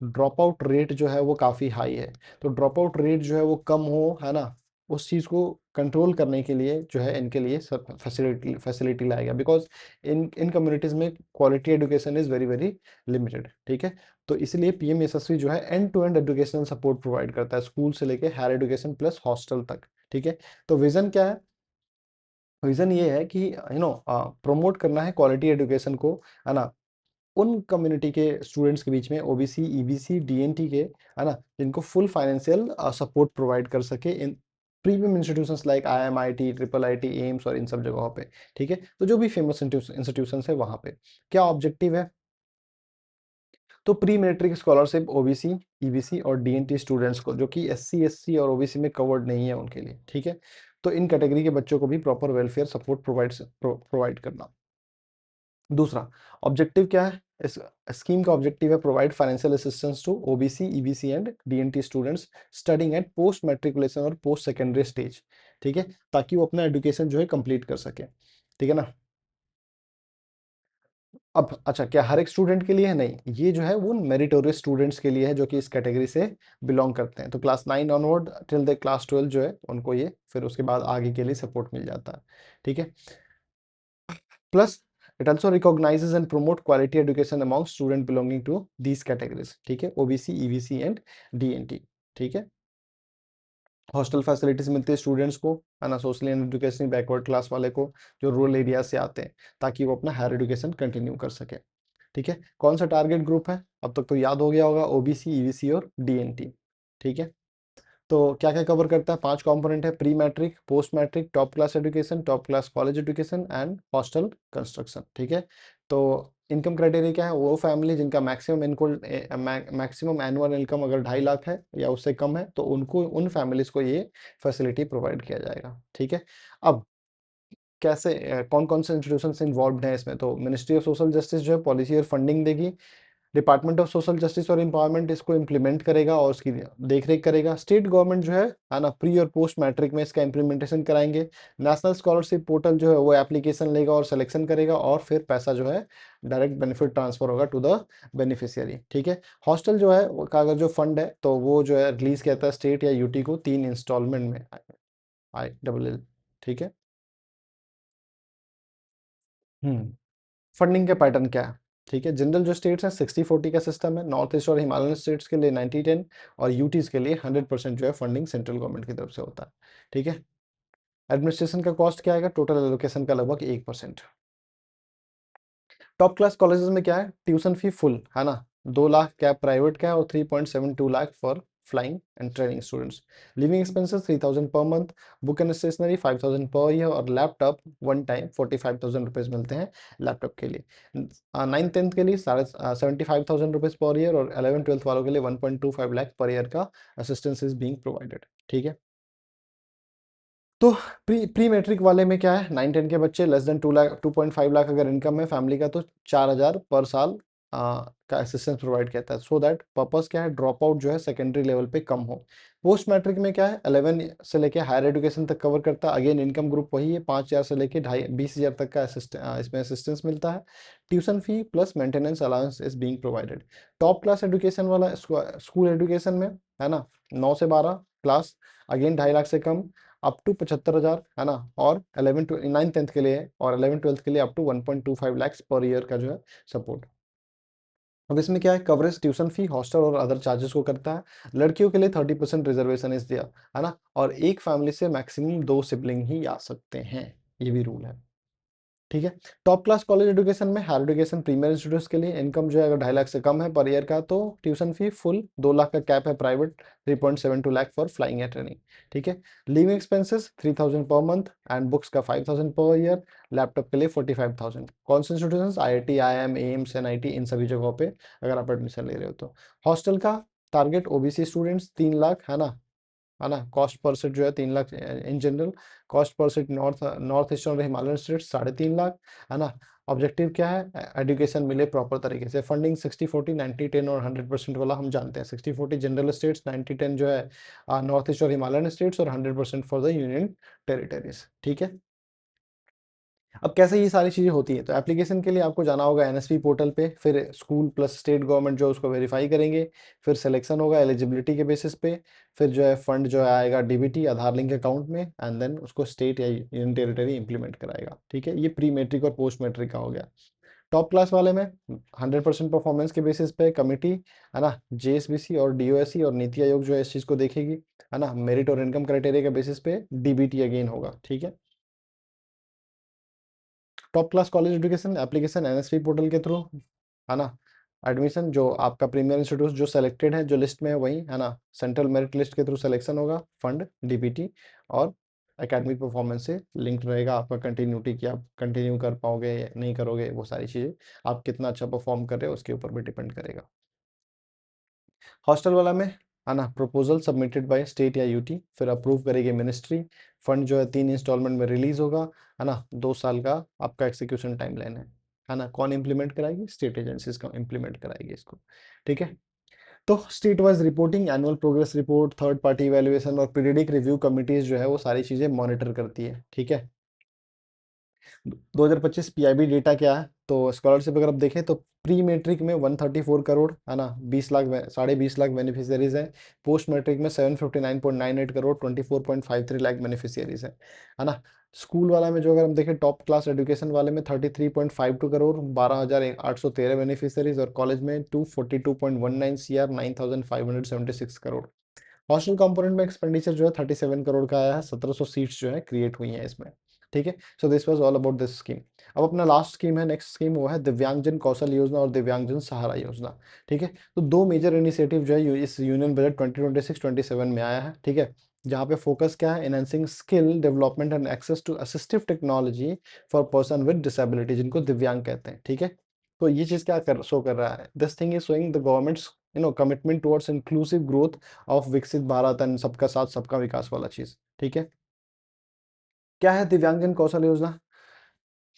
ड्रॉप आउट रेट जो है वो काफ़ी हाई है। तो ड्रॉप आउट रेट जो है वो कम हो, है ना, उस चीज़ को कंट्रोल करने के लिए जो है इनके लिए सब फैसिलिटी फैसिलिटी लाएगा, बिकॉज इन इन कम्युनिटीज़ में quality education is very very limited, ठीक है। तो इसलिए PM यशस्वी जो है end to end educational support provide करता है, स्कूल से लेके हायर एजुकेशन प्लस हॉस्टल तक, ठीक है। तो विजन क्या है, विजन ये है कि प्रमोट करना है क्वालिटी एजुकेशन को, है ना, उन कम्युनिटी के स्टूडेंट्स के बीच में, OBC, EBC, DNT के, है ना, जिनको फुल फाइनेंशियल सपोर्ट प्रोवाइड कर सके in premium institutions like IMIT, IIIT, AIIMS और इन सब जगहों पे, ठीक है। तो जो भी फेमस इंस्टीट्यूशंस है वहाँ पे क्या ऑब्जेक्टिव है, तो pre matric scholarship OBC, EBC और DNT स्टूडेंट्स को, जो कि SC, SC और OBC में कवर्ड नहीं है उनके लिए, ठीक है। तो इन कैटेगरी के बच्चों को भी प्रॉपर वेलफेयर सपोर्ट प्रोवाइड करना। दूसरा ऑब्जेक्टिव क्या है, इस स्कीम का ऑब्जेक्टिव है provide financial assistance to OBC, EBC and DNT students studying at post matriculation और पोस्ट सेकेंडरी स्टेज, ठीक है, ताकि वो अपना एजुकेशन जो है कंप्लीट कर सके, ठीक है ना। अब अच्छा, क्या हर एक स्टूडेंट के लिए है, नहीं, ये जो है वो मेरिटोरियस स्टूडेंट्स के लिए है जो कि इस कैटेगरी से बिलोंग करते हैं। तो class 9 onward till the class 12 जो है उनको ये फिर उसके बाद आगे के लिए सपोर्ट मिल जाता है, ठीक है। Plus, it also recognizes and promote quality education among student belonging to these categories, ठीक है, OBC, EBC एंड DNT, ठीक है। हॉस्टल फैसिलिटीज मिलती है स्टूडेंट्स को, है ना, socially and educationally backward class वाले को, जो रूरल एरिया से आते हैं, ताकि वो अपना हायर एजुकेशन कंटिन्यू कर सके, ठीक है। कौन सा टारगेट ग्रुप है, अब तक तो याद हो गया होगा, OBC, EBC और DNT, ठीक है। तो क्या क्या कवर करता है, 5 कंपोनेंट है, pre matric, post matric, top class education, top class college education and hostel construction, ठीक है। तो इनकम क्राइटेरिया क्या है, वो फैमिली जिनका मैक्सिमम एनुअल इनकम अगर 2.5 लाख है या उससे कम है, तो उनको, उन फैमिलीज को ये फैसिलिटी प्रोवाइड किया जाएगा, ठीक है। अब कैसे, कौन कौन से इंस्टीट्यूशन इन्वॉल्व हैं इसमें, तो मिनिस्ट्री ऑफ सोशल जस्टिस जो है पॉलिसी और फंडिंग देगी, डिपार्टमेंट ऑफ सोशल जस्टिस और एम्पावरमेंट इसको इम्प्लीमेंट करेगा और उसकी देख-रेख करेगा। स्टेट गवर्नमेंट जो है ना, प्री और पोस्ट मैट्रिक में इसका इम्प्लीमेंटेशन कराएँगे। नेशनल स्कॉलरशिप पोर्टल जो है वो एप्लीकेशन लेगा और सिलेक्शन करेगा, और फिर पैसा जो है डायरेक्ट बेनिफिट ट्रांसफर होगा टू द बेनिफिशियरी, ठीक है। हॉस्टल जो है का अगर जो फंड है तो वो जो है रिलीज किया जाता है स्टेट या यूटी को 3 इंस्टॉलमेंट में, ILL, ठीक है। हुँ। फंडिंग का पैटर्न क्या है, ठीक है। जनरल जो स्टेट्स हैं 60-40 का सिस्टम है, नॉर्थ ईस्ट और हिमालयन स्टेट्स के लिए 90-10 और यूटीज के लिए 100% जो है फंडिंग सेंट्रल गवर्नमेंट की तरफ से होता है, ठीक है। एडमिनिस्ट्रेशन का कॉस्ट क्या आएगा, टोटल एलोकेशन का लगभग 1%। टॉप क्लास कॉलेजेस में क्या है, ट्यूशन फी फुल है ना, 2 लाख क्या प्राइवेट का है और 3.72 lakh for flying and training students. Living expenses 3000 per month, book and stationery 5000 per year, और लैपटॉप वन टाइम 45,000 रुपीज मिलते हैं लैपटॉप के लिए। 9th 10th के लिए 75,000 रुपीज पर ईयर, और 11th 12th वालों के लिए 1.25 लाख पर ईयर का असिस्टेंस इज बीइंग प्रोवाइडेड। ठीक है, तो प्री प्री मैट्रिक वाले में क्या है, 9 10 के बच्चे लेस देन 2.5 लाख अगर इनकम है फैमिली का, तो 4,000 पर साल का असिस्टेंस प्रोवाइड करता है, सो दैट पर्पस क्या है, ड्रॉप आउट जो है सेकेंडरी लेवल पे कम हो। पोस्ट मैट्रिक में क्या है, 11 से लेके हायर एजुकेशन तक कवर करता है। अगेन इनकम ग्रुप वही है, 5,000 से लेके 20,000 तक का इसमें असिस्टेंस मिलता है। Tuition fee plus maintenance allowance is being provided. Top class education वाला स्कूल एजुकेशन में है ना, 9 से 12 क्लास, अगेन 2.5 लाख से कम, अप टू 75,000 है ना, और 9th 10th के लिए और 11th 12th के लिए up to 1.25 lakh per year का जो है सपोर्ट। अब इसमें क्या है, कवरेज ट्यूशन फी, हॉस्टल और अदर चार्जेस को करता है। लड़कियों के लिए 30% रिजर्वेशन इस दिया है ना, और एक फैमिली से मैक्सिमम 2 सिबलिंग ही आ सकते हैं, ये भी रूल है। ठीक है, टॉप क्लास कॉलेज एजुकेशन में हायर एजुकेशन प्रीमियर इंस्टीट्यूट्स के लिए इनकम जो है अगर 2.5 लाख से कम है पर ईयर का, तो ट्यूशन फी फुल 2 लाख का कैप है, प्राइवेट 3.72 लाख फॉर फ्लाइंग या ट्रेनिंग। ठीक है, living expenses 3,000 per month and books का 5,000 पर ईयर, लैपटॉप के लिए 45,000। कौन से institution, IIT IIM AIIMS NIT, इन सभी जगहों पे अगर आप एडमिशन ले रहे हो तो। हॉस्टल का टारगेट OBC स्टूडेंट्स 3 लाख है ना, कॉस्ट पर सेट जो है 3 lakh in general, cost per set north eastern और हिमालयन स्टेट 3.5 लाख है ना। ऑब्जेक्टिव क्या है, एजुकेशन मिले प्रॉपर तरीके से। फंडिंग 60-40 90-10 और 100% वाला हम जानते हैं। 60-40 जनरल स्टेट्स, 90-10 जो है नॉर्थ ईस्ट और हिमालयन स्टेट्स, और 100% फॉर द यूनियन टेरिटरीज। ठीक है, अब कैसे ये सारी चीज़ें होती है, तो एप्लीकेशन के लिए आपको जाना होगा NSP पोर्टल पे, फिर स्कूल प्लस स्टेट गवर्नमेंट जो है उसको वेरीफाई करेंगे, फिर सिलेक्शन होगा एलिजिबिलिटी के बेसिस पे, फिर जो है फंड जो है आएगा DBT आधार लिंक अकाउंट में, एंड देन उसको स्टेट या यूनियन टेरिटरी इंप्लीमेंट कराएगा। ठीक है, ये प्री मैट्रिक और पोस्ट मैट्रिक का हो गया। टॉप क्लास वाले में 100% परफॉर्मेंस के बेसिस पे कमिटी है ना, JSBC और DOSE और नीति आयोग जो है इस चीज़ को देखेगी है ना, मेरिट और इनकम क्राइटेरिया के बेसिस पे DBT अगेन होगा। ठीक है, top class college education application NSP portal के थ्रू है ना, एडमिशन जो आपका प्रीमियर इंस्टीट्यूट जो सेलेक्टेड है, जो लिस्ट में है वही है ना, सेंट्रल मेरिट लिस्ट के थ्रू सिलेक्शन होगा, फंड DBT, और एकेडमिक परफॉर्मेंस से लिंक्ड रहेगा आपका कंटिन्यूटी, कि आप कंटिन्यू कर पाओगे या नहीं करोगे, वो सारी चीज़ें आप कितना अच्छा परफॉर्म कर रहे हो उसके ऊपर भी डिपेंड करेगा। हॉस्टल वाला में है ना, प्रपोजल सबमिटेड बाय स्टेट या यूटी, फिर अप्रूव करेगी मिनिस्ट्री, फंड जो है 3 इंस्टॉलमेंट में रिलीज होगा है ना, 2 साल का आपका एक्सिक्यूशन टाइम लाइन है ना। कौन इंप्लीमेंट कराएगी, स्टेट एजेंसीज का इंप्लीमेंट कराएगी इसको। ठीक है, तो state wise reporting, annual progress report, third party evaluation और पीरियडिक रिव्यू कमिटीज जो है वो सारी चीजें मॉनिटर करती है। ठीक है, 2025 PIB डेटा क्या है, तो स्कॉलरशिप अगर आप देखें तो प्री मैट्रिक में 134 करोड़ है ना, 20 लाख 20.5 लाख बेनिफिशियरीज हैं। पोस्ट मैट्रिक में 759.98 करोड़ 24.53 लाख बेनिफिशियरीज है ना। स्कूल वाला में जो अगर हम देखें, टॉप क्लास एजुकेशन वाले में 33.52 करोड़ 12,813 बेनिफिशियरीज, और कॉलेज में 242.19 CR 9,576 करोड़। हॉस्टल कंपोनेंट में एक्सपेंडिचर जो है 37 करोड़ का आया है, 1700 सीट्स जो है क्रिएट हुई हैं इसमें। ठीक है, so this was all about this scheme. अब अपना लास्ट स्कीम है, नेक्स्ट स्कीम वो है दिव्यांगजन कौशल योजना और दिव्यांगजन सहारा योजना। ठीक है, तो दो मेजर इनिशिएटिव जो है इस यूनियन बजट 2026-27 में आया है। ठीक है, जहाँ पे फोकस क्या है, enhancing skill development and access to assistive technology for person with disability, जिनको दिव्यांग कहते हैं। ठीक है, तो ये चीज क्या कर शो कर रहा है, this thing is showing the governments commitment towards inclusive growth of विकसित भारत एंड सबका साथ सबका विकास वाला चीज। ठीक है, क्या है दिव्यांगजन कौशल योजना,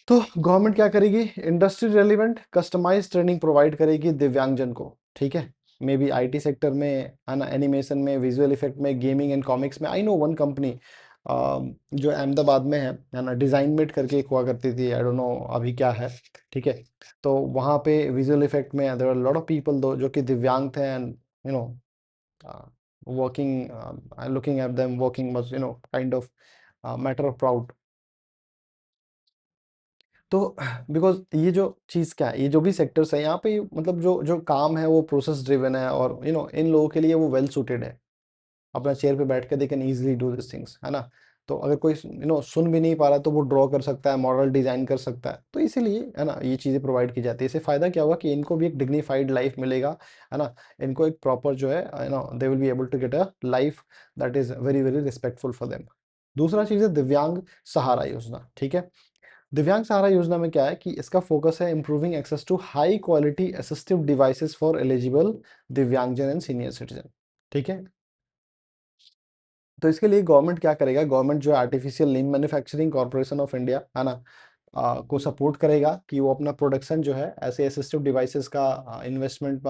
तो गवर्नमेंट क्या करेगी, industry relevant customise training provide करेगी दिव्यांगजन को। ठीक है, मे बी IT सेक्टर में है ना, एनिमेशन में, विजुअल इफेक्ट में, गेमिंग एंड कॉमिक्स में। आई नो वन कंपनी जो अहमदाबाद में है ना, डिजाइन मेट करके एक हुआ करती थी, आई डोंट नो अभी क्या है। ठीक है, तो वहाँ पे विजुअल इफेक्ट में there are lot of people though जो कि दिव्यांग थे, and you know working looking at them working was kind of matter of proud। तो बिकॉज ये जो चीज क्या है, ये जो भी सेक्टर्स है यहाँ पे, मतलब जो जो काम है वो प्रोसेस ड्रिवन है, और इन लोगों के लिए वो वेल सूटेड है, अपना चेयर पे बैठ के they can easily do this things है ना। तो अगर कोई सुन भी नहीं पा रहा है तो वो ड्रॉ कर सकता है, मॉडल डिजाइन कर सकता है। तो इसीलिए है ना ये चीजें प्रोवाइड की जाती है। इससे फायदा क्या होगा कि इनको भी एक डिग्निफाइड लाइफ मिलेगा, है ना। इनको एक प्रॉपर जो है they will be able to get a life that is very very respectful for them. दूसरा चीज है दिव्यांग सहारा योजना, ठीक है। दिव्यांग सहारा योजना में क्या है कि इसका फोकस है improving access to high quality assistive devices for eligible divyangjan and senior citizen, ठीक है। तो इसके लिए गवर्नमेंट क्या करेगा, गवर्नमेंट जो है artificial limb manufacturing corporation of India, है ना, को सपोर्ट करेगा कि वो अपना प्रोडक्शन जो है ऐसे असिस्टिव डिवाइसेस का इन्वेस्टमेंट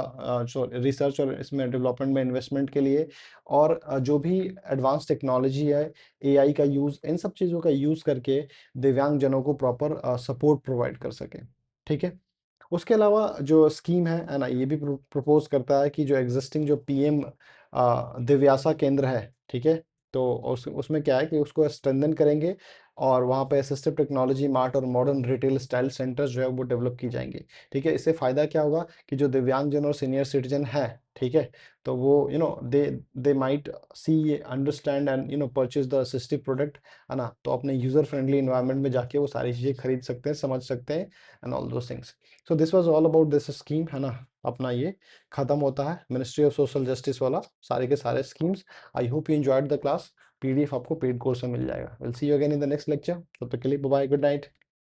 जो रिसर्च और इसमें डेवलपमेंट में इन्वेस्टमेंट के लिए, और जो भी एडवांस टेक्नोलॉजी है, एआई का यूज़, इन सब चीज़ों का यूज़ करके दिव्यांगजनों को प्रॉपर सपोर्ट प्रोवाइड कर सके, ठीक है। उसके अलावा जो स्कीम है ना, ये भी प्रपोज करता है कि जो एग्जिस्टिंग जो पीएम दिव्यासा केंद्र है, ठीक है, तो उसमें क्या है कि उसको स्ट्रेंथन करेंगे, और वहाँ पे असिस्टिव टेक्नोलॉजी मार्ट और मॉडर्न रिटेल स्टाइल सेंटर्स जो है वो डेवलप की जाएंगे, ठीक है। इससे फायदा क्या होगा कि जो दिव्यांगजन और सीनियर सिटीजन है, ठीक है, तो वो they might see, understand and purchase the assistive product, है ना। तो अपने यूजर फ्रेंडली इन्वायरमेंट में जाके वो सारी चीजें खरीद सकते हैं, समझ सकते हैं, एंड ऑल दो things. So this was all about this scheme, है ना। अपना ये खत्म होता है मिनिस्ट्री ऑफ सोशल जस्टिस वाला सारे के सारे schemes. I hope you enjoyed the class. PDF आपको पेड कोर्स में मिल जाएगा। Will see you again in the next lecture. तब तक के लिए बाय बाय, गुड नाइट।